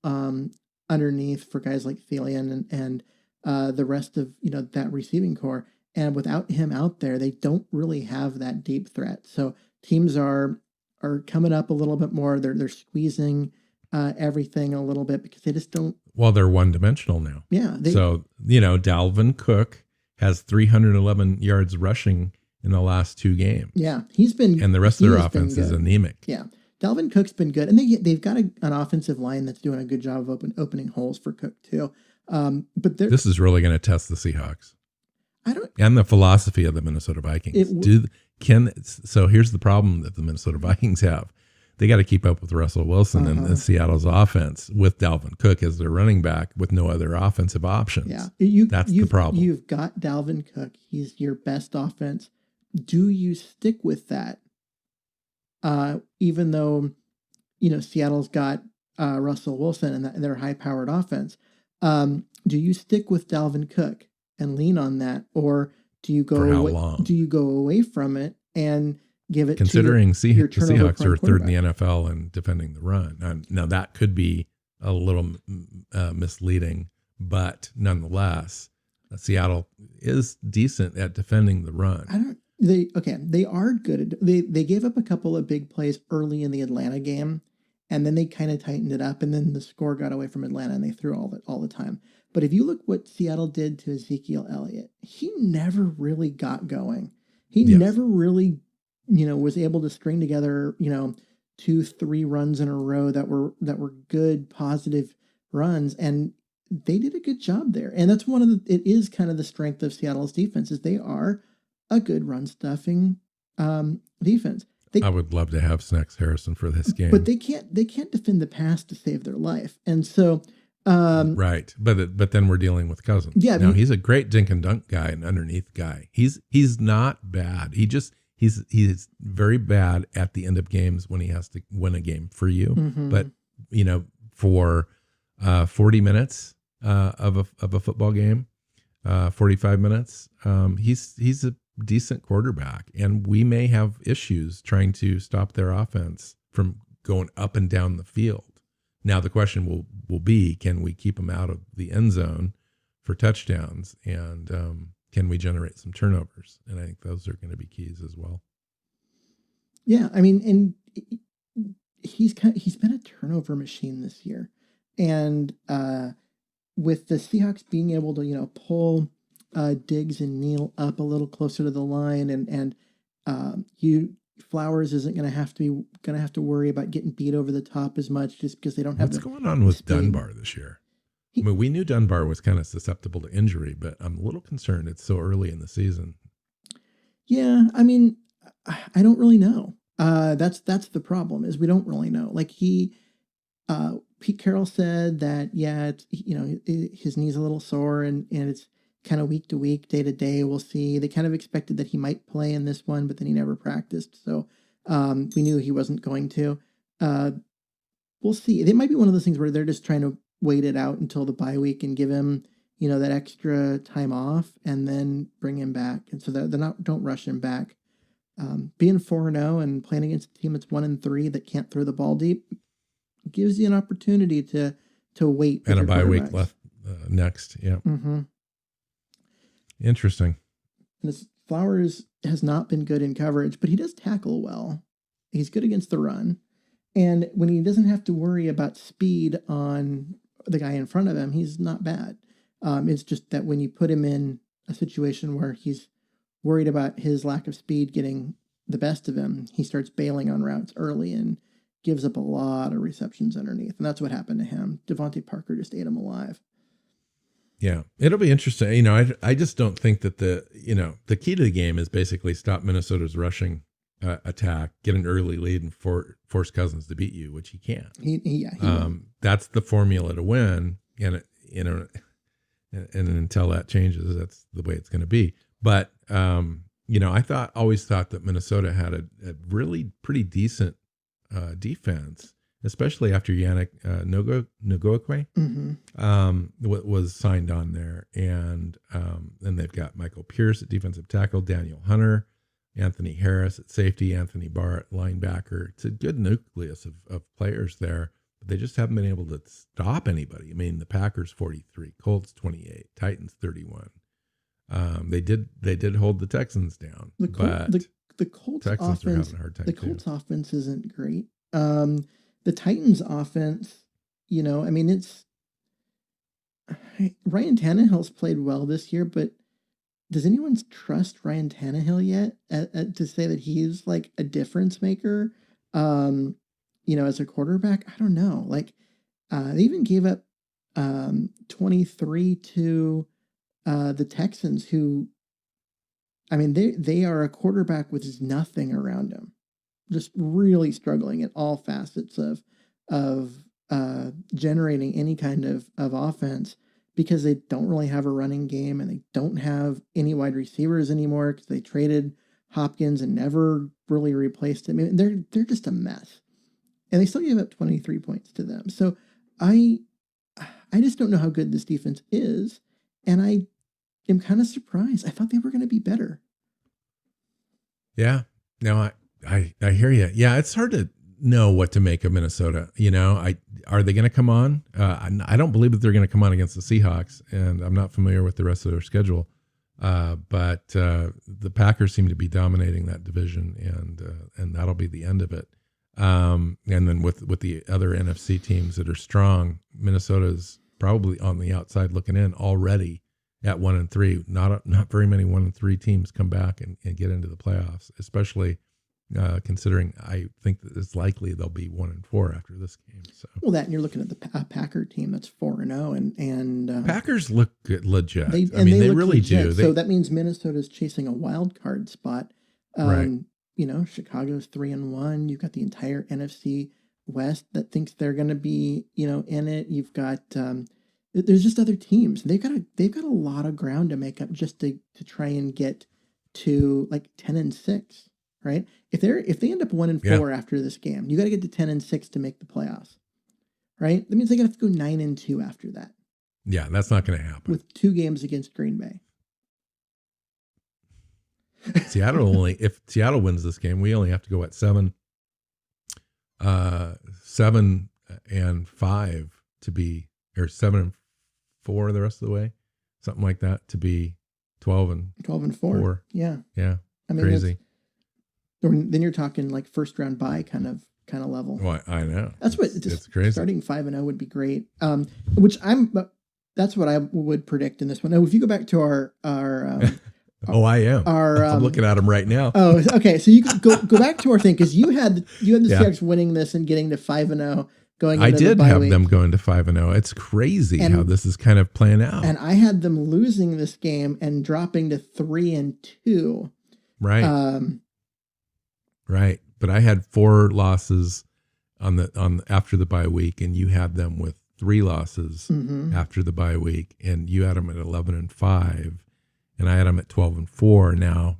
underneath for guys like Thielen and the rest of that receiving core. And without him out there, they don't really have that deep threat. So teams are coming up a little bit more. They're squeezing everything a little bit because they just don't. Well, they're one-dimensional now. Yeah. So Dalvin Cook has 311 yards rushing in the last 2 games. Yeah, and the rest of their offense is anemic. Yeah, Dalvin Cook's been good, and they've got an offensive line that's doing a good job of opening holes for Cook too. But this is really going to test the Seahawks. And the philosophy of the Minnesota Vikings. So here's the problem that the Minnesota Vikings have. They got to keep up with Russell Wilson and Seattle's offense with Dalvin Cook as their running back with no other offensive options. Yeah, that's the problem. You've got Dalvin Cook. He's your best offense. Do you stick with that? Even though, Seattle's got Russell Wilson and their high-powered offense. Do you stick with Dalvin Cook and lean on that, or do you go away from it and give it considering to your the Seahawks are third in the NFL in defending the run? Now that could be a little misleading, but nonetheless, Seattle is decent at defending the run. They are good. They gave up a couple of big plays early in the Atlanta game, and then they kind of tightened it up, and then the score got away from Atlanta, and they threw all the time. But if you look what Seattle did to Ezekiel Elliott, he never really got going. He never really, was able to string together, 2-3 runs in a row that were good, positive runs, and they did a good job there. And that's it is kind of the strength of Seattle's defense is they are a good run stuffing defense. I would love to have Snacks Harrison for this game, but they can't defend the pass to save their life, and so. Right, but then we're dealing with Cousins. Yeah, now he's a great dink and dunk guy and underneath guy. He's not bad. He's very bad at the end of games when he has to win a game for you. Mm-hmm. But for 40 minutes of a football game, 45 minutes, he's a decent quarterback, and we may have issues trying to stop their offense from going up and down the field. Now the question will be, can we keep them out of the end zone for touchdowns, and can we generate some turnovers? And I think those are going to be keys as well. Yeah, I mean, and he's been a turnover machine this year, and with the Seahawks being able to pull Diggs and Neal up a little closer to the line, and Flowers isn't going to have to worry about getting beat over the top as much just because they don't have. What's going on with Dunbar this year? We knew Dunbar was kind of susceptible to injury, but I'm a little concerned. It's so early in the season. Yeah, I mean, I don't really know. That's the problem, is we don't really know. Like Pete Carroll said that, yeah, it's, his knee's a little sore and it's kind of week to week, day to day. We'll see. They kind of expected that he might play in this one, but then he never practiced. So we knew he wasn't going to. We'll see. It might be one of those things where they're just trying to wait it out until the bye week and give him, that extra time off and then bring him back. And so they're not, don't rush him back. Being 4-0 and playing against a team that's 1-3 that can't throw the ball deep gives you an opportunity to wait. And a bye week left next. Yeah. Mm-hmm. Interesting. And Flowers has not been good in coverage, but he does tackle well. He's good against the run. And when he doesn't have to worry about speed on the guy in front of him, he's not bad. It's just that when you put him in a situation where he's worried about his lack of speed getting the best of him, he starts bailing on routes early and gives up a lot of receptions underneath. And that's what happened to him. Devontae Parker just ate him alive. Yeah, it'll be interesting. I just don't think that the key to the game is basically stop Minnesota's rushing attack, get an early lead, and force Cousins to beat you, which he can't. He that's the formula to win. And and until that changes, that's the way it's going to be. But I always thought that Minnesota had a really pretty decent defense, especially after Yannick Ngakoue was signed on there. And then they've got Michael Pierce at defensive tackle, Daniel Hunter, Anthony Harris at safety, Anthony Barr at linebacker. It's a good nucleus of players there, but they just haven't been able to stop anybody. I mean, the Packers 43, Colts 28, Titans 31. They did hold the Texans down, but the Colts Texans offense, are having a hard time. The Colts offense isn't great. The Titans offense, it's Ryan Tannehill's played well this year, but does anyone trust Ryan Tannehill yet to say that he's like a difference maker? As a quarterback, I don't know. Like, they even gave up 23 to the Texans, who, they are a quarterback with nothing around him, just really struggling at all facets of generating any kind of offense, because they don't really have a running game and they don't have any wide receivers anymore because they traded Hopkins and never really replaced him. They're just a mess, and they still gave up 23 points to them. So I just don't know how good this defense is, and I am kind of surprised. I thought they were going to be better. Yeah, no, I hear you. Yeah, it's hard to know what to make of Minnesota. Are they going to come on? I don't believe that they're going to come on against the Seahawks, and I'm not familiar with the rest of their schedule. But the Packers seem to be dominating that division, and that'll be the end of it. And then with the other NFC teams that are strong, Minnesota's probably on the outside looking in already at 1-3. Not very many 1-3 teams come back and get into the playoffs, especially considering I think that it's likely they'll be 1-4 after this game. So and you're looking at the Packer team that's 4-0, and Packers look good, legit. They really legit. do. So that means Minnesota's chasing a wild card spot. Right. Chicago's 3-1. You've got the entire NFC West that thinks they're going to be, in it. You've got there's just other teams. They've got a lot of ground to make up just to try and get to like 10-6. Right? If they end up 1-4 after this game, you got to get to 10-6 to make the playoffs. Right? That means they got to go 9-2 after that. Yeah, that's not going to happen. With 2 games against Green Bay. If Seattle wins this game, we only have to go at 7-5 to be, or 7-4 the rest of the way, something like that, to be 12-4. Yeah. Yeah. Crazy. Then you're talking like first round bye kind of level. Well, I know. It's crazy. Starting 5-0 would be great. That's what I would predict in this one. Now, if you go back to our I am. I'm looking at them right now. Oh, okay. So you could go back to our thing, because you had the Seahawks winning this and getting to 5-0 going into the bye week. I did have them going to 5-0. It's crazy how this is kind of playing out. And I had them losing this game and dropping to 3-2. Right. Right. But I had 4 losses on after the bye week, and you had them with 3 losses after the bye week, and you had them at 11-5, and I had them at 12-4. Now,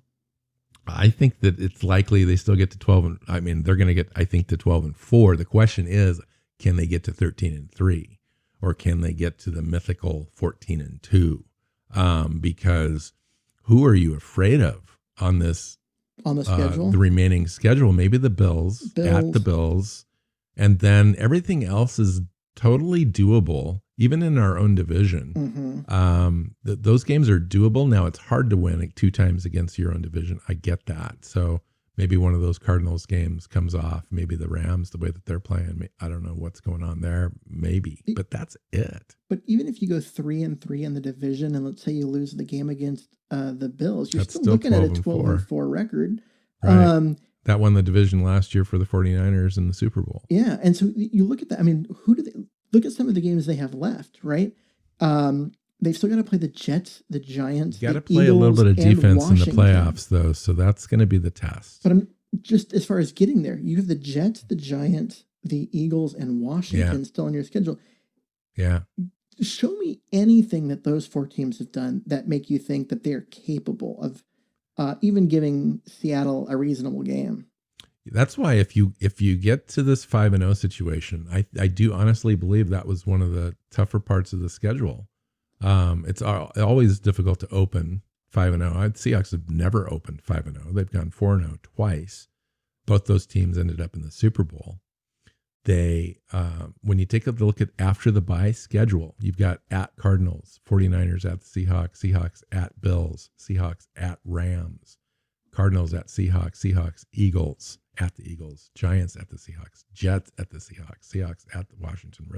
I think that it's likely they still get to 12. I mean, they're going to get, I think, to 12-4. The question is, can they get to 13-3, or can they get to the mythical 14-2? Because who are you afraid of on this? On the schedule? The remaining schedule, maybe the Bills at the Bills. And then everything else is totally doable, even in our own division. Those games are doable. Now, it's hard to win 2 times against your own division. I get that. So maybe one of those Cardinals games comes off. Maybe the Rams, the way that they're playing. I don't know what's going on there. Maybe. But that's it. But even if you go 3-3 in the division, and let's say you lose the game against the Bills, you're still looking at a 12-4 record. Right. That won the division last year for the 49ers in the Super Bowl. Yeah. And so you look at that. I mean, who do they look at? Some of the games they have left, right? They've still got to play the Jets, the Giants. You got to play Eagles, a little bit of defense in the playoffs, though. So that's going to be the test. But I'm just, as far as getting there, you have the Jets, the Giants, the Eagles, and Washington still on your schedule. Yeah. Show me anything that those 4 teams have done that make you think that they're capable of even giving Seattle a reasonable game. That's why if you get to this 5-0 situation, I do honestly believe that was one of the tougher parts of the schedule. It's always difficult to open 5-0. Seahawks have never opened 5-0. They've gone 4-0 twice. Both those teams ended up in the Super Bowl. They, when you take a look at after the bye schedule, you've got at Cardinals, 49ers at the Seahawks, Seahawks at Bills, Seahawks at Rams, Cardinals at Seahawks, Seahawks, Eagles at the Eagles, Giants at the Seahawks, Jets at the Seahawks, Seahawks at the Washington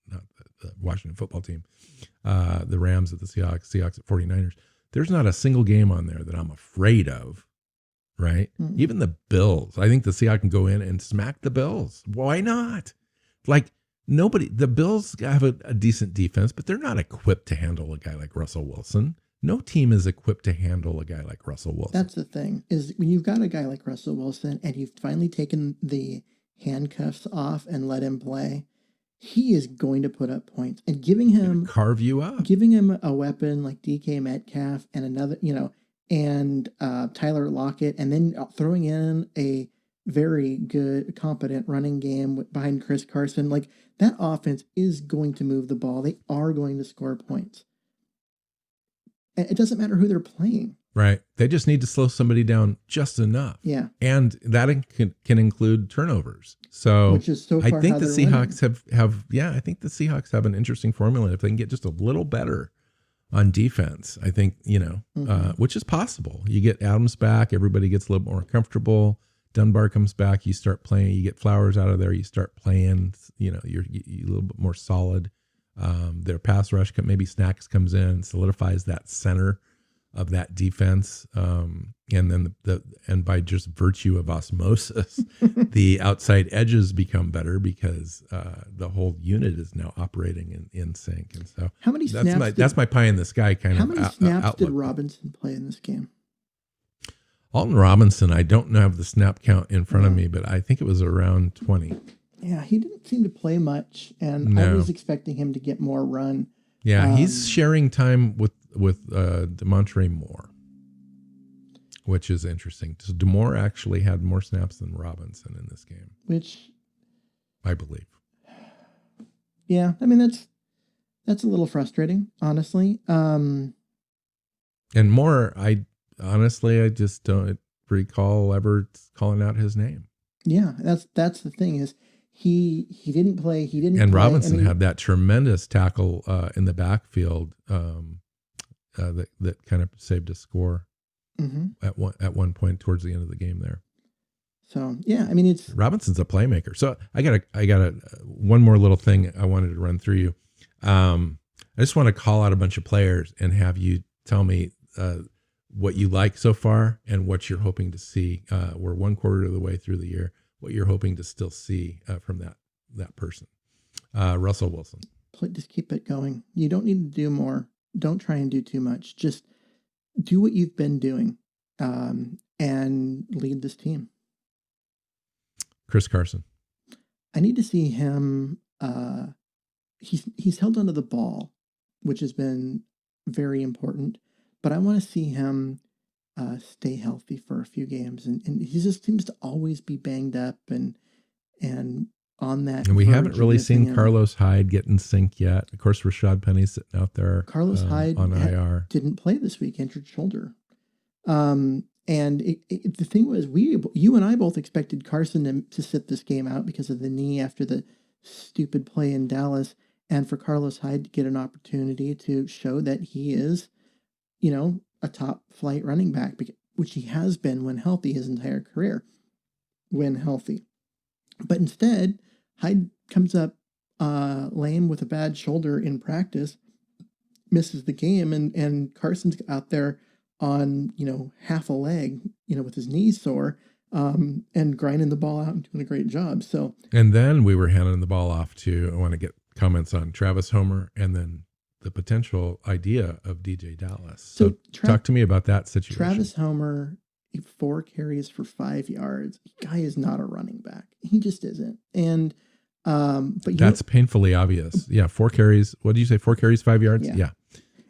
not the Washington football team, the Rams at the Seahawks, Seahawks at 49ers. There's not a single game on there that I'm afraid of. Right? Mm-hmm. Even the Bills. I think the Seahawks can go in and smack the Bills. Why not? Like, the Bills have a decent defense, but they're not equipped to handle a guy like Russell Wilson. No team is equipped to handle a guy like Russell Wilson. That's the thing, is when you've got a guy like Russell Wilson and you've finally taken the handcuffs off and let him play, he is going to put up points. And giving him carve you up. Giving him a weapon like DK Metcalf and another, and Tyler Lockett, and then throwing in a very good, competent running game behind Chris Carson, like that offense is going to move the ball. They are going to score points. It doesn't matter who they're playing. Right. They just need to slow somebody down just enough. Yeah. And that can include turnovers. So, which is so far I think the Seahawks I think the Seahawks have an interesting formula. If they can get just a little better on defense, I think, which is possible. You get Adams back, everybody gets a little more comfortable. Dunbar comes back, you start playing, you get Flowers out of there, you start playing, you're a little bit more solid. Their pass rush, maybe Snacks comes in, solidifies that center of that defense. And then and by just virtue of osmosis, the outside edges become better because the whole unit is now operating in sync. And so how many snaps that's my pie in the sky kind of outlook. How many snaps did Robinson play in this game? Alton Robinson, I don't have the snap count in front of me, but I think it was around 20. Yeah, he didn't seem to play much, and I was expecting him to get more run. Yeah, he's sharing time with DeMontre Moore, which is interesting. So DeMore actually had more snaps than Robinson in this game, which I believe. Yeah, I mean that's a little frustrating, honestly. And Moore, I just don't recall ever calling out his name. Yeah, that's the thing is he didn't play. He didn't. And play, Robinson had that tremendous tackle in the backfield that kind of saved a score at one point towards the end of the game there. So yeah, I mean it's Robinson's a playmaker. So I got one more little thing I wanted to run through you. I just want to call out a bunch of players and have you tell me what you like so far and what you're hoping to see. We're 1/4 of the way through the year. What you're hoping to still see from that person. Russell Wilson. Just keep it going. You don't need to do more. Don't try and do too much. Just do what you've been doing and lead this team. Chris Carson. I need to see him. He's held onto the ball, which has been very important. But I want to see him stay healthy for a few games, and he just seems to always be banged up and on that. And we haven't really seen Carlos Hyde get in sync yet. Of course, Rashad Penny's sitting out there. Carlos Hyde on IR didn't play this week, injured shoulder. And the thing was, you and I both expected Carson to sit this game out because of the knee after the stupid play in Dallas, and for Carlos Hyde to get an opportunity to show that he is, a top flight running back, which he has been when healthy his entire career, when healthy. But instead, Hyde comes up lame with a bad shoulder in practice, misses the game, and Carson's out there on, half a leg, with his knees sore, and grinding the ball out and doing a great job. So, and then we were handing the ball off to, I want to get comments on Travis Homer and then the potential idea of DJ Dallas. So talk to me about that situation. Travis Homer, 4 carries for 5 yards. The guy is not a running back. He just isn't. And, but that's painfully obvious. Yeah. 4 carries. What did you say? 4 carries, 5 yards? Yeah.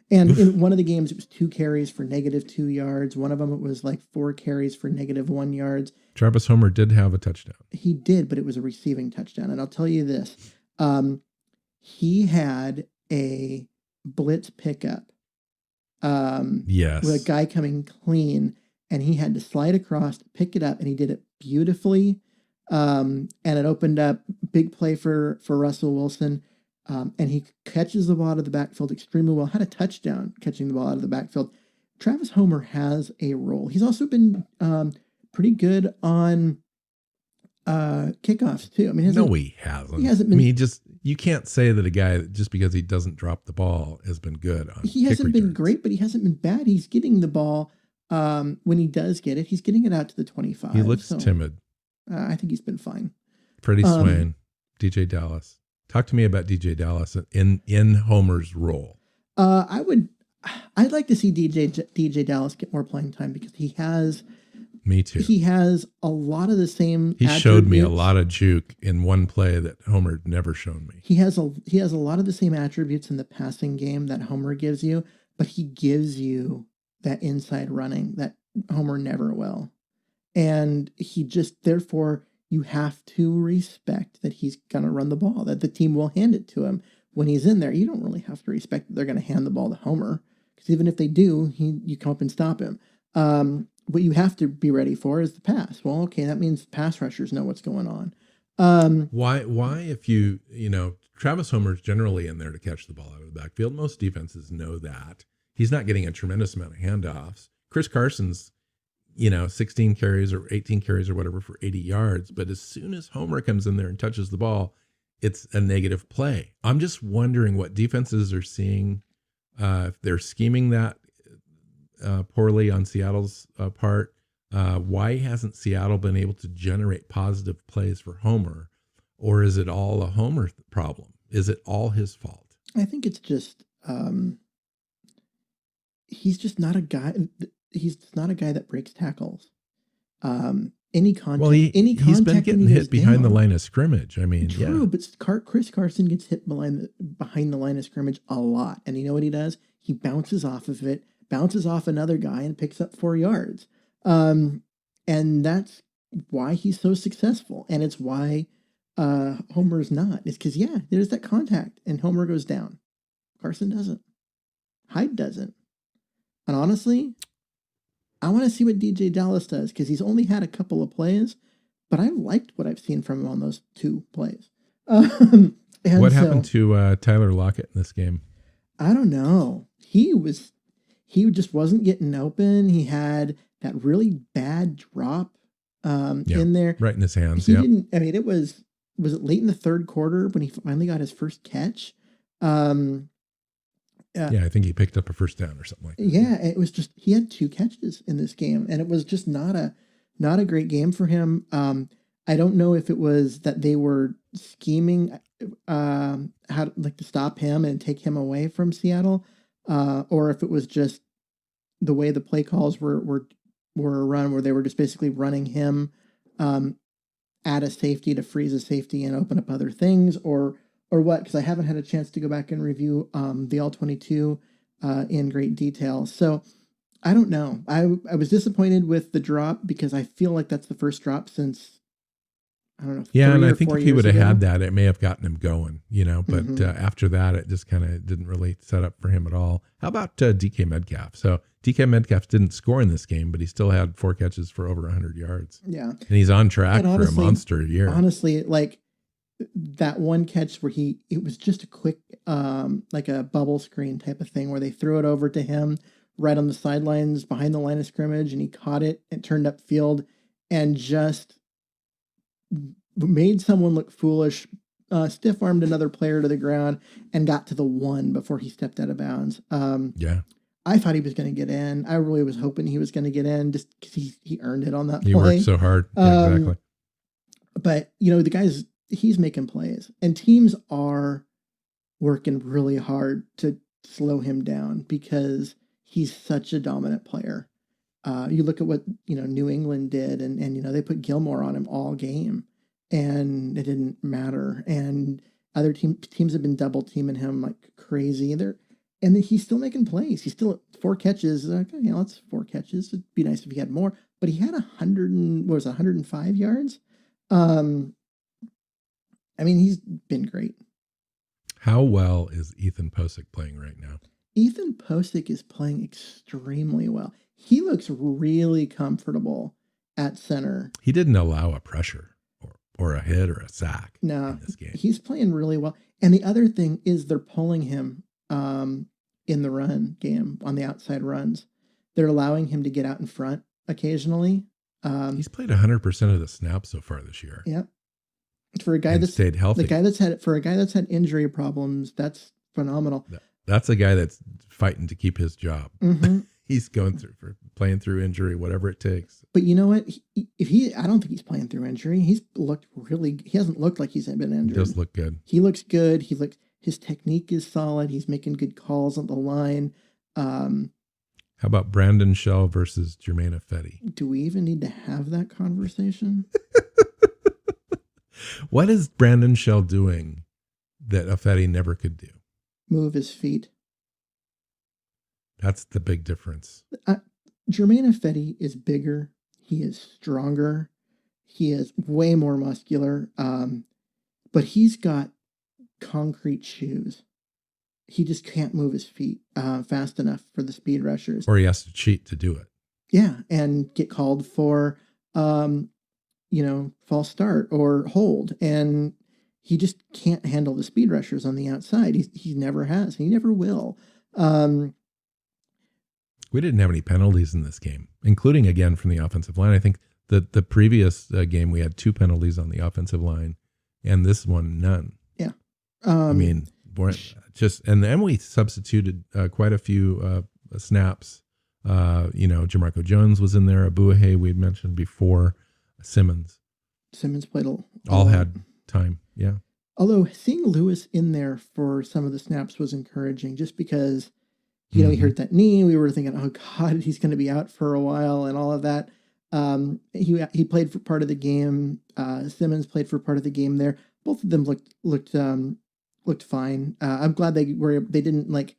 And in one of the games, it was 2 carries for -2 yards. One of them, it was like 4 carries for -1 yards. Travis Homer did have a touchdown. He did, but it was a receiving touchdown. And I'll tell you this, he had a blitz pickup. Yes. With a guy coming clean, and he had to slide across, pick it up, and he did it beautifully. And it opened up big play for Russell Wilson. And he catches the ball out of the backfield extremely well. Had a touchdown catching the ball out of the backfield. Travis Homer has a role. He's also been pretty good on kickoffs too. I mean, he hasn't. He hasn't been. I mean, you can't say that a guy just because he doesn't drop the ball has been good on. He hasn't been great, but he hasn't been bad. He's getting the ball when he does get it. He's getting it out to the 25. He looks timid. I think he's been fine. Freddie Swain, DJ Dallas. Talk to me about DJ Dallas in Homer's role. I'd like to see DJ Dallas get more playing time because he has. Me too. He has a lot of the same. He showed me a lot of juke in one play that Homer had never shown me. He has a lot of the same attributes in the passing game that Homer gives you, but he gives you that inside running that Homer never will. And he just, therefore, you have to respect that he's going to run the ball, that the team will hand it to him when he's in there. You don't really have to respect that they're going to hand the ball to Homer, because even if they do, you come up and stop him. What you have to be ready for is the pass. Well, okay, that means pass rushers know what's going on. Why if Travis Homer's generally in there to catch the ball out of the backfield. Most defenses know that. He's not getting a tremendous amount of handoffs. Chris Carson's, 16 carries or 18 carries or whatever for 80 yards. But as soon as Homer comes in there and touches the ball, it's a negative play. I'm just wondering what defenses are seeing, if they're scheming that poorly on Seattle's part. Why hasn't Seattle been able to generate positive plays for Homer? Or is it all a Homer problem? Is it all his fault? I think it's just, he's just not a guy. He's not a guy that breaks tackles. Any contact. Well, he's been getting hit behind the line of scrimmage. I mean, true, but Chris Carson gets hit behind the line of scrimmage a lot. And you know what he does? He bounces off of it, bounces off another guy, and picks up 4 yards. And that's why he's so successful. And it's why Homer's not. It's because, there's that contact, and Homer goes down. Carson doesn't. Hyde doesn't. And honestly, I want to see what DJ Dallas does, because he's only had a couple of plays, but I liked what I've seen from him on those 2 plays. What happened to Tyler Lockett in this game? I don't know. He just wasn't getting open. He had that really bad drop in there. Right in his hands. He didn't, I mean, was it late in the 3rd quarter when he finally got his first catch? I think he picked up a first down or something like that. Yeah, it was just, he had 2 catches in this game, and it was just not a great game for him. I don't know if it was that they were scheming how to stop him and take him away from Seattle, or if it was just the way the play calls were run, where they were just basically running him add a safety to freeze a safety and open up other things, or what? Because I haven't had a chance to go back and review the All-22 in great detail. So I don't know. I was disappointed with the drop because I feel like that's the first drop since, I don't know. Yeah, and I think if he would have had that, it may have gotten him going, but Mm-hmm. After that, it just kind of didn't really set up for him at all. How about DK Metcalf? So DK Metcalf didn't score in this game, but he still had 4 catches for over 100 yards. Yeah. And he's on track And honestly, for a monster year. Honestly, like that one catch where it was just a quick, like a bubble screen type of thing where they threw it over to him right on the sidelines behind the line of scrimmage, and he caught it and turned up field and just made someone look foolish, stiff-armed another player to the ground and got to the 1 before he stepped out of bounds. Yeah. I thought he was going to get in. I really was hoping he was going to get in just because he earned it on that play. He worked so hard. Yeah, exactly. But, he's making plays, and teams are working really hard to slow him down because he's such a dominant player. You look at what, New England did, and they put Gilmore on him all game, and it didn't matter. And other teams have been double teaming him like crazy. And he's still making plays. He's still at 4 catches. Okay, that's 4 catches. It'd be nice if he had more, but he had 105 yards. He's been great. How well is Ethan Posick playing right now? Ethan Posick is playing extremely well. He looks really comfortable at center. He didn't allow a pressure or a hit or a sack in this game. He's playing really well. And the other thing is they're pulling him in the run game on the outside runs. They're allowing him to get out in front occasionally. He's played 100% of the snaps so far this year. Yeah. For a guy that's stayed healthy. For a guy that's had injury problems, that's phenomenal. That's a guy that's fighting to keep his job. Mm-hmm. He's playing through injury, whatever it takes. But you know what? I don't think he's playing through injury. He hasn't looked like he's been injured. He does look good. He looks good. His technique is solid. He's making good calls on the line. How about Brandon Shell versus Jermaine Ifedi? Do we even need to have that conversation? What is Brandon Shell doing that Ifedi never could do? Move his feet. That's the big difference. Jermaine Ifedi is bigger. He is stronger. He is way more muscular. But he's got concrete shoes. He just can't move his feet fast enough for the speed rushers. Or he has to cheat to do it. Yeah, and get called for, false start or hold. And he just can't handle the speed rushers on the outside. He never has. He never will. We didn't have any penalties in this game, including, again, from the offensive line. I think the previous game, we had 2 penalties on the offensive line, and this one, none. Yeah. And then we substituted quite a few snaps. Jamarco Jones was in there. Abuahe, we'd mentioned before. Simmons played all had time. Yeah. Although seeing Lewis in there for some of the snaps was encouraging, just because, he hurt that knee. We were thinking, oh God, he's going to be out for a while and all of that. He played for part of the game. Simmons played for part of the game there. Both of them looked fine. I'm glad they didn't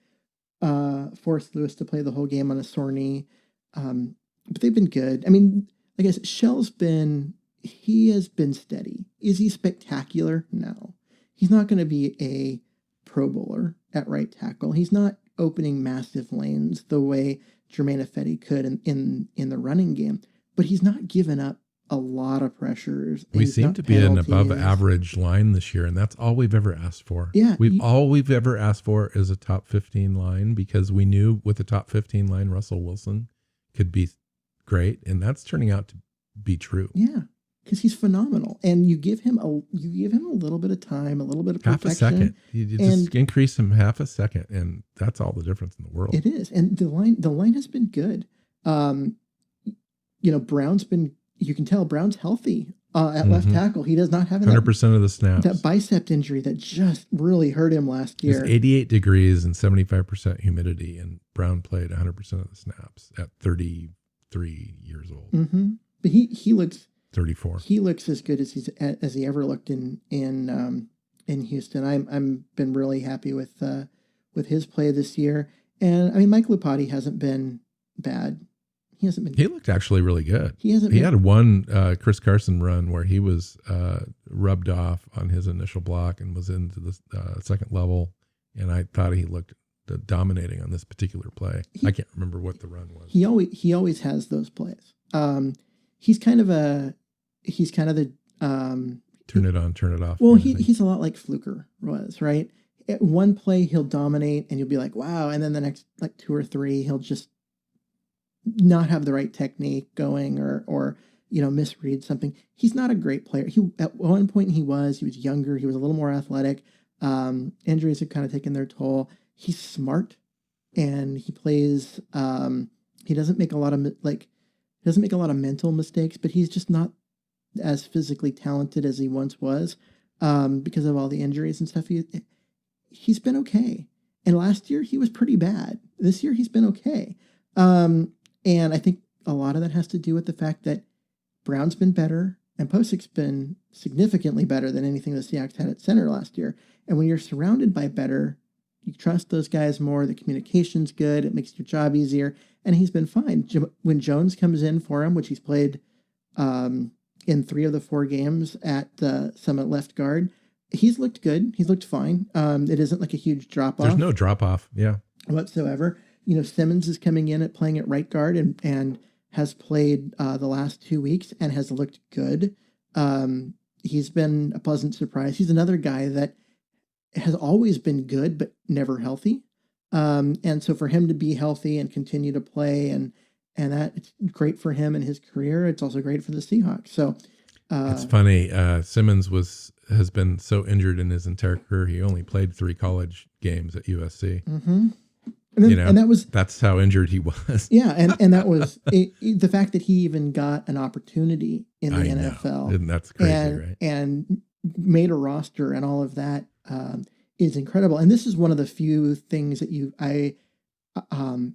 force Lewis to play the whole game on a sore knee. But they've been good. I mean, like I said, he has been steady. Is he spectacular? No. He's not going to be a Pro Bowler at right tackle. He's not opening massive lanes the way Jermaine Ifedi could in the running game, but he's not given up a lot of pressures. We seem to be an above average line this year, and that's all we've ever asked for. Yeah. All we've ever asked for is a top 15 line, because we knew with the top 15 line, Russell Wilson could be great, and that's turning out to be true. Yeah. Because he's phenomenal, and you give him a little bit of time, a little bit of protection. Half a second. You just increase him half a second, and that's all the difference in the world. It is, and the line has been good. Brown's been. You can tell Brown's healthy at left tackle. He does not have 100% of the snaps. That bicep injury that just really hurt him last year. It's 88 degrees and 75% humidity, and Brown played 100% of the snaps at 33 years old. Mm-hmm. But he looks 34. He looks as good as he ever looked in Houston. I'm been really happy with his play this year. And I mean, Mike Lupati hasn't been bad. He looked actually really good. He had one Chris Carson run where he was rubbed off on his initial block and was into the second level. And I thought he looked dominating on this particular play. I can't remember what the run was. He always has those plays. He's kind of the turn it on, turn it off. Well, he's a lot like Fluker was, right? At one play he'll dominate and you'll be like, wow, and then the next like two or three he'll just not have the right technique going or misread something. He's not a great player. At one point he was younger, he was a little more athletic. Injuries have kind of taken their toll. He's smart and he plays he doesn't make a lot of mental mistakes, but he's just not as physically talented as he once was because of all the injuries and stuff. He's been okay. And last year he was pretty bad. This year he's been okay. And I think a lot of that has to do with the fact that Brown's been better and Posic's been significantly better than anything the Seahawks had at center last year. And when you're surrounded by better, you trust those guys more. The communication's good. It makes your job easier. And he's been fine. When Jones comes in for him, which he's played in 3 of the 4 games at the Summit left guard, he's looked good. He's looked fine. It isn't like a huge drop-off. There's no drop-off, whatsoever. Simmons is coming in playing at right guard and has played the last 2 weeks and has looked good. He's been a pleasant surprise. He's another guy that has always been good, but never healthy. And so for him to be healthy and continue to play and that, it's great for him and his career. It's also great for the Seahawks. So it's funny. Simmons has been so injured in his entire career. He only played 3 college games at USC. Mm-hmm. And that's how injured he was. Yeah, and that was the fact that he even got an opportunity in the NFL. And that's crazy, right? And made a roster and all of that is incredible. And this is one of the few things that I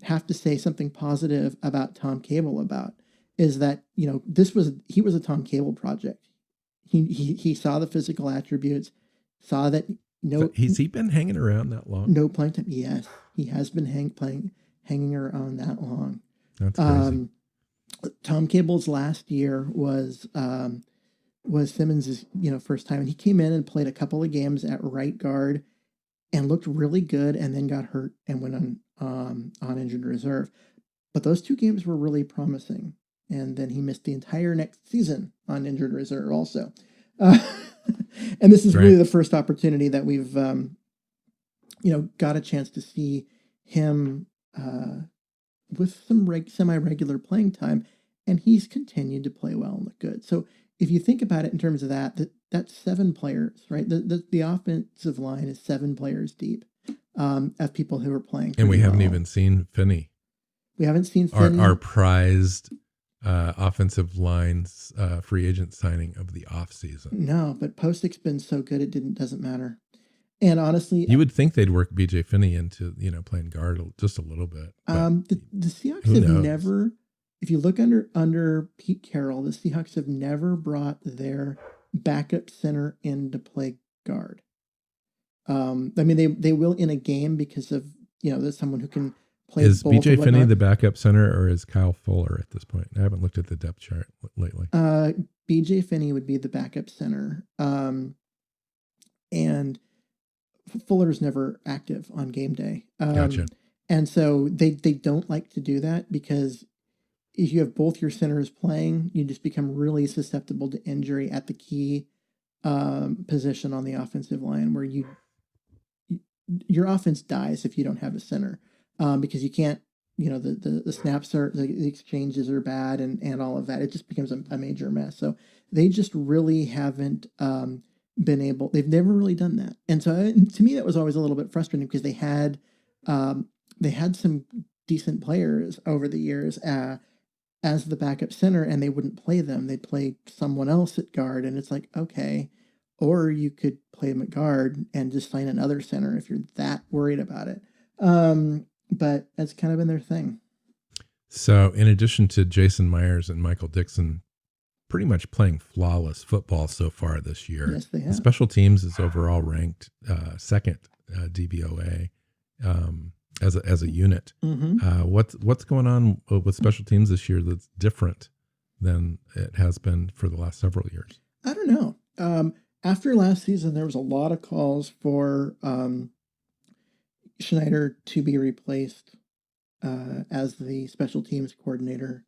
have to say something positive about Tom Cable about, is that he was a Tom Cable project. He saw the physical attributes, saw that. No, has he been hanging around that long? No playing time. Yes, he has been hanging around that long. That's crazy. Tom Cable's last year was Simmons' first time, and he came in and played a couple of games at right guard and looked really good, and then got hurt and went on injured reserve. But those 2 games were really promising, and then he missed the entire next season on injured reserve also. And this is really the first opportunity that we've, got a chance to see him with some semi-regular playing time, and he's continued to play well and look good. So if you think about it in terms of that's 7 players, right? The offensive line is 7 players deep of people who are playing. And we haven't even seen Finney. We haven't seen Finney. Our prized offensive line's free agent signing of the offseason. No, but Postic's been so good it doesn't matter. And honestly, you would think they'd work BJ Finney into playing guard just a little bit. The Seahawks have never, if you look under Pete Carroll, the Seahawks have never brought their backup center in to play guard. I mean, they will in a game because of there's someone who can. Is BJ Finney the backup center, or is Kyle Fuller at this point? I haven't looked at the depth chart lately. BJ Finney would be the backup center. And Fuller's never active on game day. Gotcha. And so they don't like to do that, because if you have both your centers playing, you just become really susceptible to injury at the key position on the offensive line, where your offense dies if you don't have a center. Because you can't, the snaps the exchanges are bad and all of that. It just becomes a major mess. So they just really haven't they've never really done that. And so to me, that was always a little bit frustrating, because they had some decent players over the years as the backup center, and they wouldn't play them. They'd play someone else at guard, and it's like, okay, or you could play them at guard and just sign another center if you're that worried about it. But that's kind of been their thing. So in addition to Jason Myers and Michael Dixon pretty much playing flawless football so far this year. Yes, they The have. special teams is overall ranked second DVOA as a unit. Mm-hmm. What's going on with special teams this year that's different than it has been for the last several years? I don't know. After last season, there was a lot of calls for Schneider to be replaced as the special teams coordinator.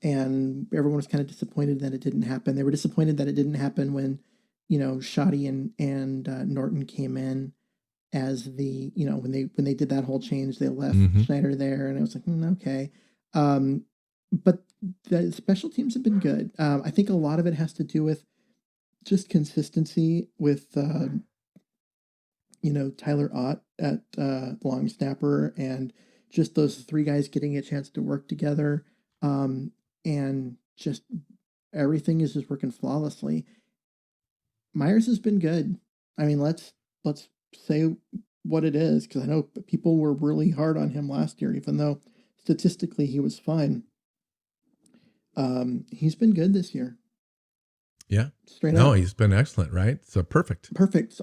And everyone was kind of disappointed that it didn't happen. They were disappointed that it didn't happen when, Shoddy and Norton came in as the, when they did that whole change, they left Schneider there, and it was like, okay. But the special teams have been good. I think a lot of it has to do with just consistency with, Tyler Ott at long snapper, and just those three guys getting a chance to work together. And just everything is just working flawlessly. Myers has been good. I mean, let's say what it is, because I know people were really hard on him last year, even though statistically he was fine. He's been good this year. Yeah. Straight up. He's been excellent, right? So perfect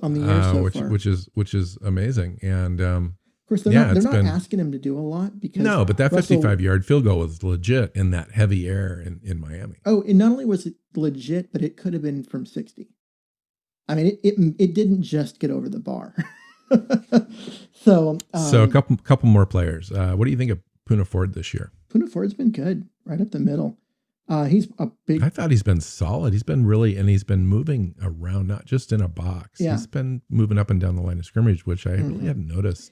On the year so far. Which is amazing. And of course, they're not asking him to do a lot because but that 55-yard field goal was legit in that heavy air in Miami. Oh, and not only was it legit, but it could have been from 60. I mean, it didn't just get over the bar. So a couple more players. What do you think of Poona Ford this year? Poona Ford's been good, right up the middle. He's a big. I thought he's been solid. He's been he's been moving around, not just in a box. Yeah. He's been moving up and down the line of scrimmage, which I really hadn't noticed.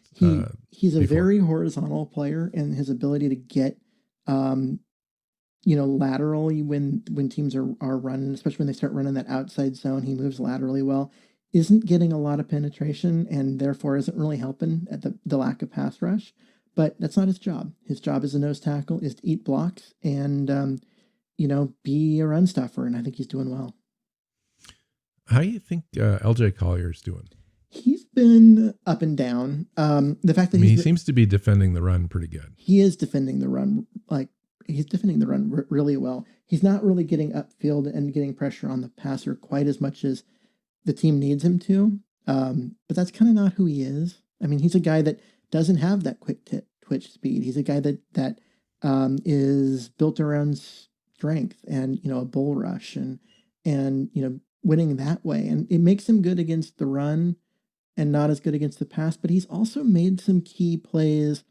He's a very horizontal player, and his ability to get, laterally when teams are running, especially when they start running that outside zone, he moves laterally well. Isn't getting a lot of penetration, and therefore isn't really helping at the lack of pass rush. But that's not his job. His job as a nose tackle is to eat blocks and be a run stuffer, and I think he's doing well. How do you think LJ Collier's doing? He's been up and down. The fact that he seems to be defending the run pretty good. He is defending the run, he's defending the run really well. He's not really getting upfield and getting pressure on the passer quite as much as the team needs him to. But that's kind of not who he is. I mean, he's a guy that doesn't have that quick twitch speed. He's a guy that is built around strength and a bull rush and winning that way, and it makes him good against the run and not as good against the pass. But he's also made some key plays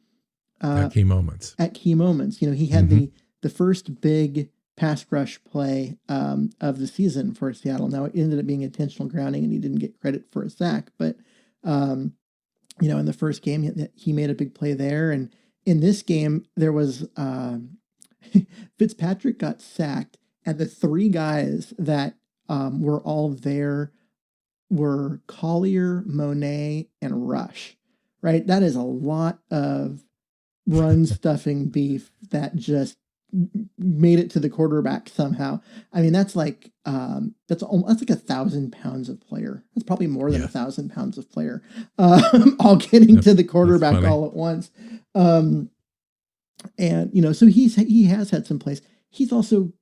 at key moments. He had the first big pass rush play of the season for Seattle. Now it ended up being intentional grounding, and he didn't get credit for a sack, but in the first game he made a big play there, and in this game there was. Fitzpatrick got sacked, and the three guys that were all there were Collier, Monet, and Rush. Right, that is a lot of run stuffing beef that just made it to the quarterback somehow. I mean, that's like 1,000 pounds of player. That's probably more than 1,000 pounds of player, all getting to the quarterback all at once. And so he has had some plays. He's also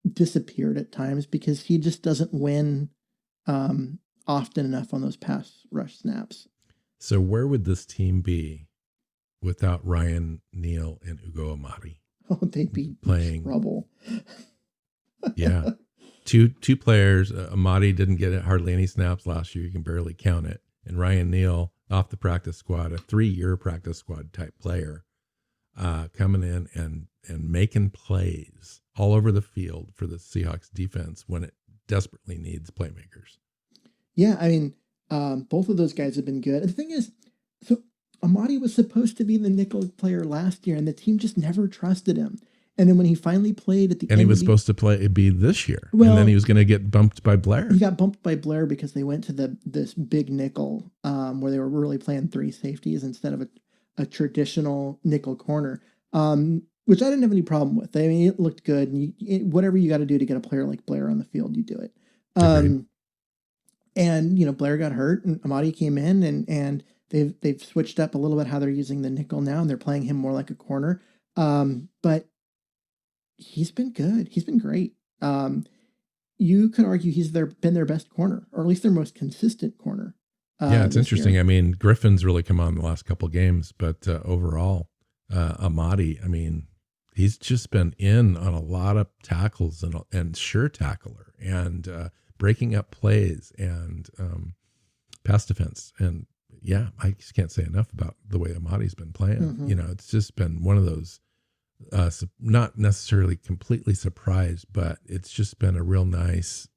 disappeared at times because he just doesn't win often enough on those pass rush snaps. So where would this team be without Ryan Neal and Ugo Amadi? Oh, they'd be playing trouble. Yeah, two players. Amadi didn't get hardly any snaps last year. You can barely count it. And Ryan Neal off the practice squad, a 3-year practice squad type player. Coming in and making plays all over the field for the Seahawks defense when it desperately needs playmakers. Yeah, I mean, both of those guys have been good. And the thing is, so Amadi was supposed to be the nickel player last year, and the team just never trusted him. And then when he finally played at the end, and he was supposed to be this year, and then he was going to get bumped by Blair. He got bumped by Blair because they went to this big nickel where they were really playing 3 safeties instead of a traditional nickel corner, which I didn't have any problem with. I mean, it looked good, and whatever you got to do to get a player like Blair on the field, you do it. And Blair got hurt, and Amadi came in, and they've switched up a little bit how they're using the nickel now, and they're playing him more like a corner. But he's been good. He's been great. you could argue he's been their best corner, or at least their most consistent corner. Yeah, it's interesting. Year. I mean, Griffin's really come on the last couple of games, but overall, Amadi, I mean, he's just been in on a lot of tackles and sure tackler and breaking up plays and pass defense. And yeah, I just can't say enough about the way Amadi's been playing. Mm-hmm. You know, it's just been one of those, not necessarily completely surprised, but it's just been a real nice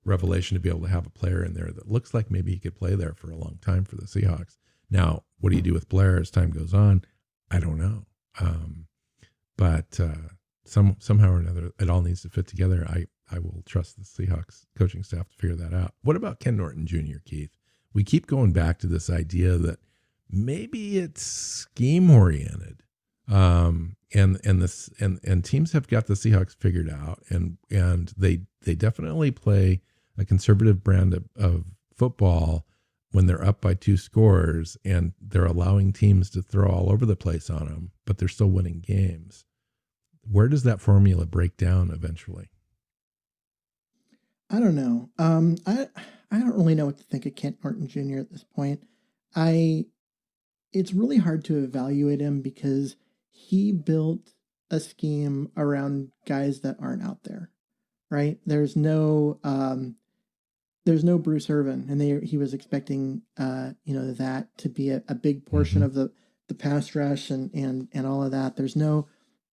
revelation to be able to have a player in there that looks like maybe he could play there for a long time for the Seahawks. Now, what do you do with Blair as time goes on? I don't know. But somehow or another, it all needs to fit together. I will trust the Seahawks coaching staff to figure that out. What about Ken Norton Jr., Keith? We keep going back to this idea that maybe it's scheme oriented. And teams have got the Seahawks figured out, and they definitely play a conservative brand of football when they're up by 2 scores, and they're allowing teams to throw all over the place on them, but they're still winning games. Where does that formula break down eventually? I don't know. I don't really know what to think of Kent Norton Jr. at this point. It's really hard to evaluate him because he built a scheme around guys that aren't out there, right? There's no Bruce Irvin, and he was expecting, that to be a big portion of the pass rush and all of that. There's no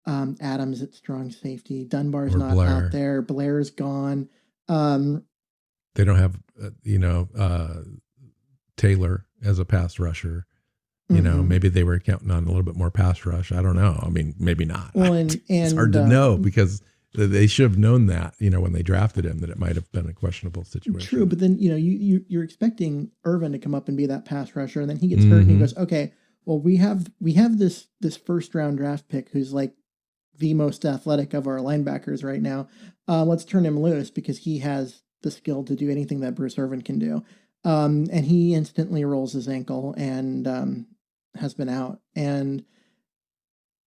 Adams at strong safety. Dunbar's not out there. Blair's gone. They don't have, Taylor as a pass rusher. You know, maybe they were counting on a little bit more pass rush. I don't know. I mean, maybe not. Well, it's hard to know because they should have known that, when they drafted him, that it might have been a questionable situation. True, but then, you're expecting Irvin to come up and be that pass rusher, and then he gets hurt and he goes, okay, well, we have this first round draft pick who's like the most athletic of our linebackers right now. Let's turn him loose because he has the skill to do anything that Bruce Irvin can do. And he instantly rolls his ankle and has been out. And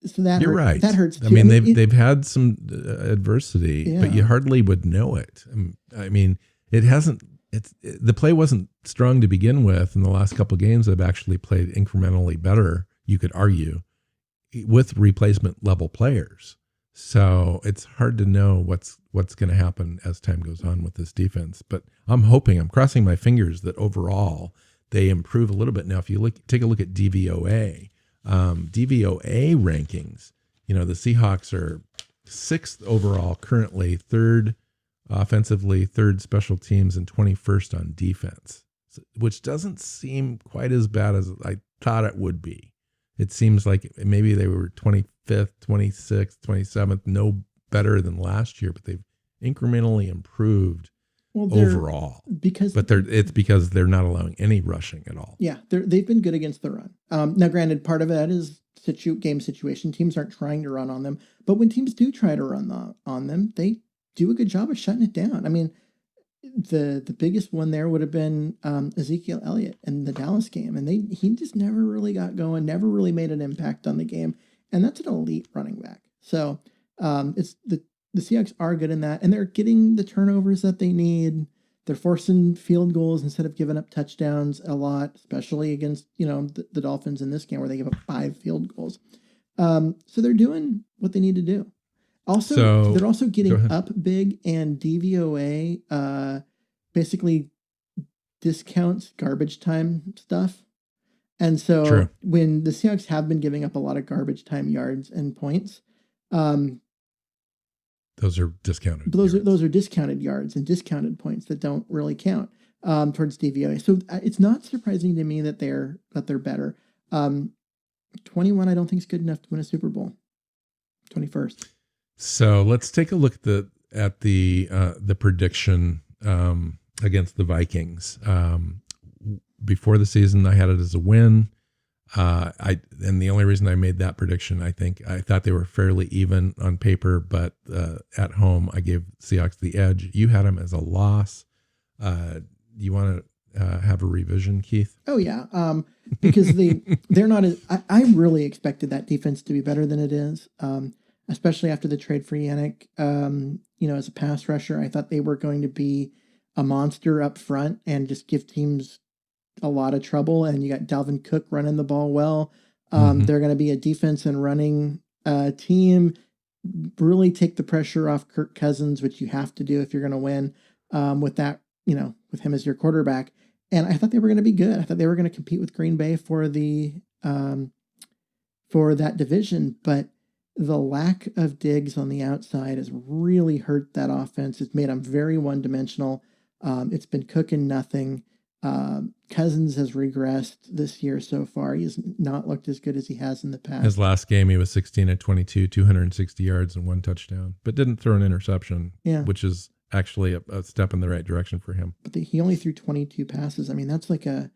so you're right. That hurts too. I mean, they've had some adversity, but you hardly would know it. I mean, the play wasn't strong to begin with. In the last couple of games, they've actually played incrementally better, you could argue, with replacement level players. So it's hard to know what's going to happen as time goes on with this defense. But I'm crossing my fingers that overall they improve a little bit. Now, if you take a look at DVOA rankings, the Seahawks are 6th overall currently, 3rd offensively, 3rd special teams, and 21st on defense, which doesn't seem quite as bad as I thought it would be. It seems like maybe they were 25th, 26th, 27th, no better than last year, but they've incrementally improved overall. It's because they're not allowing any rushing at all. Yeah, they've been good against the run. Now, granted, part of that is game situation. Teams aren't trying to run on them, but when teams do try to run on them, they do a good job of shutting it down. I mean, the biggest one there would have been Ezekiel Elliott in the Dallas game, and he just never really got going, never really made an impact on the game, and that's an elite running back. So it's the Seahawks are good in that, and they're getting the turnovers that they need. They're forcing field goals instead of giving up touchdowns a lot, especially against the Dolphins in this game where they give up 5 field goals. So they're doing what they need to do. Also, they're also getting up big, and DVOA basically discounts garbage time stuff. And so when the Seahawks have been giving up a lot of garbage time yards and points, those are discounted. Those are discounted yards and discounted points that don't really count towards DVOA. So it's not surprising to me that they're better. 21, I don't think is good enough to win a Super Bowl. 21st. So let's take a look at the prediction against the Vikings. Before the season, I had it as a win. And the only reason I made that prediction, I thought they were fairly even on paper, but at home I gave Seahawks the edge. You had them as a loss. You want to have a revision, Keith? Oh yeah, because they're not. I really expected that defense to be better than it is. especially after the trade for Yannick. As a pass rusher, I thought they were going to be a monster up front and just give teams a lot of trouble. And you got Dalvin Cook running the ball well. They're going to be a defense and running team. Really take the pressure off Kirk Cousins, which you have to do if you're going to win with that, with him as your quarterback. And I thought they were going to be good. I thought they were going to compete with Green Bay for that division, but the lack of Diggs on the outside has really hurt that offense. It's made them very one-dimensional. It's been cooking nothing. Cousins has regressed this year so far. He has not looked as good as he has in the past. His last game, he was 16 of 22, 260 yards and 1 touchdown, but didn't throw an interception, which is actually a step in the right direction for him. But he only threw 22 passes. I mean, that's like a...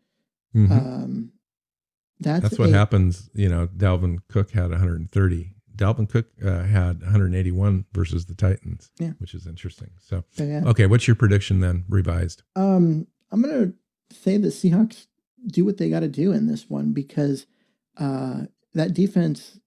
That's what happens. Dalvin Cook had 130. Dalvin Cook had 181 versus the Titans, which is interesting. So, okay, what's your prediction then, revised? I'm going to say the Seahawks do what they got to do in this one because that defense,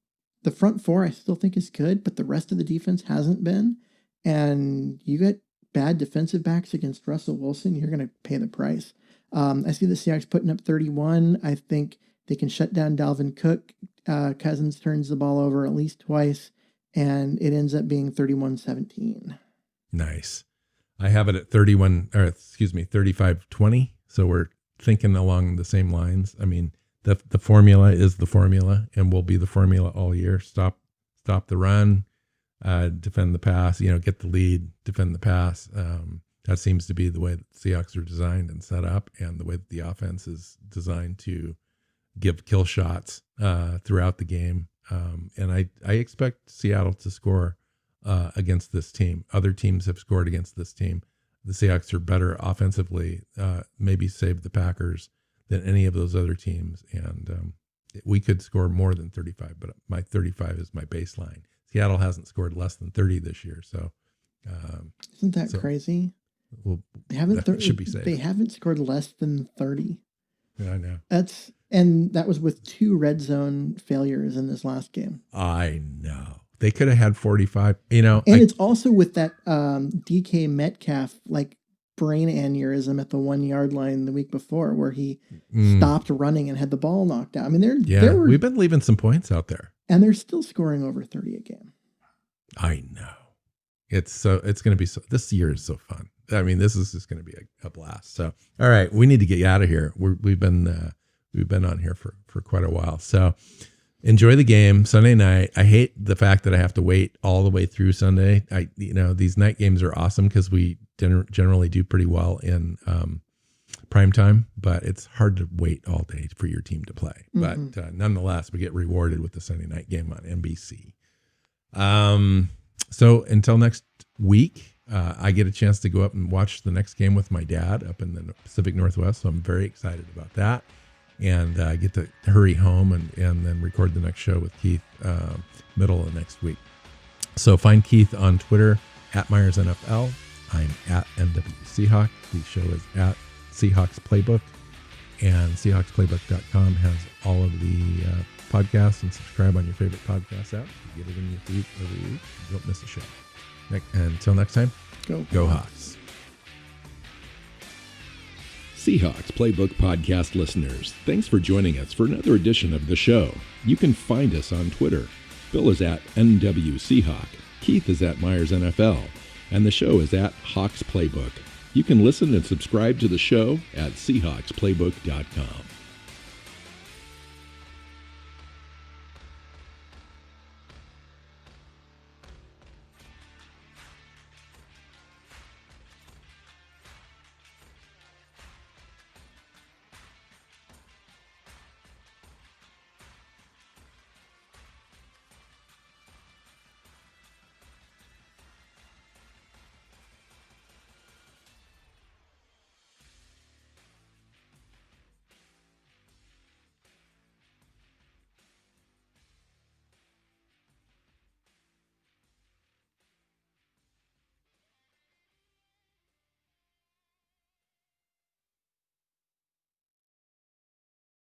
the front four, I still think is good, but the rest of the defense hasn't been. And you get bad defensive backs against Russell Wilson, you're going to pay the price. I see the Seahawks putting up 31. I think they can shut down Dalvin Cook. Cousins turns the ball over at least twice, and it ends up being 31-17. Nice. I have it at 35-20. So we're thinking along the same lines. I mean, the formula is the formula and will be the formula all year. Stop the run, defend the pass, get the lead, defend the pass. That seems to be the way that the Seahawks are designed and set up, and the way that the offense is designed to give kill shots throughout the game. And I expect Seattle to score against this team. Other teams have scored against this team. The Seahawks are better offensively, maybe save the Packers, than any of those other teams. And we could score more than 35, but my 35 is my baseline. Seattle hasn't scored less than 30 this year. So isn't that crazy? Well, they haven't should be safe. They haven't scored less than 30. Yeah, I know. And that was with 2 red zone failures in this last game. I know. They could have had 45, And it's also with that DK Metcalf, brain aneurysm at the 1 yard line the week before where he stopped running and had the ball knocked out. I mean, we've been leaving some points out there. And they're still scoring over 30 a game. I know. It's going to be this year is so fun. I mean, this is just going to be a blast. So, all right, we need to get you out of here. We've been on here for quite a while. So enjoy the game Sunday night. I hate the fact that I have to wait all the way through Sunday. These night games are awesome because we generally do pretty well in prime time, but it's hard to wait all day for your team to play. Mm-hmm. But nonetheless, we get rewarded with the Sunday night game on NBC. So until next week, I get a chance to go up and watch the next game with my dad up in the Pacific Northwest. So I'm very excited about that. And I get to hurry home and then record the next show with Keith middle of next week. So find Keith on Twitter at Myers NFL. I'm at NW Seahawk. The show is at Seahawks Playbook. And SeahawksPlaybook.com has all of the podcasts, and subscribe on your favorite podcast app. You get it in your feed every week. You don't miss a show. Until next time, go Hawks. Seahawks Playbook Podcast listeners, thanks for joining us for another edition of the show. You can find us on Twitter. Bill is at NW Seahawk, Keith is at Myers NFL, and the show is at Hawks Playbook. You can listen and subscribe to the show at SeahawksPlaybook.com.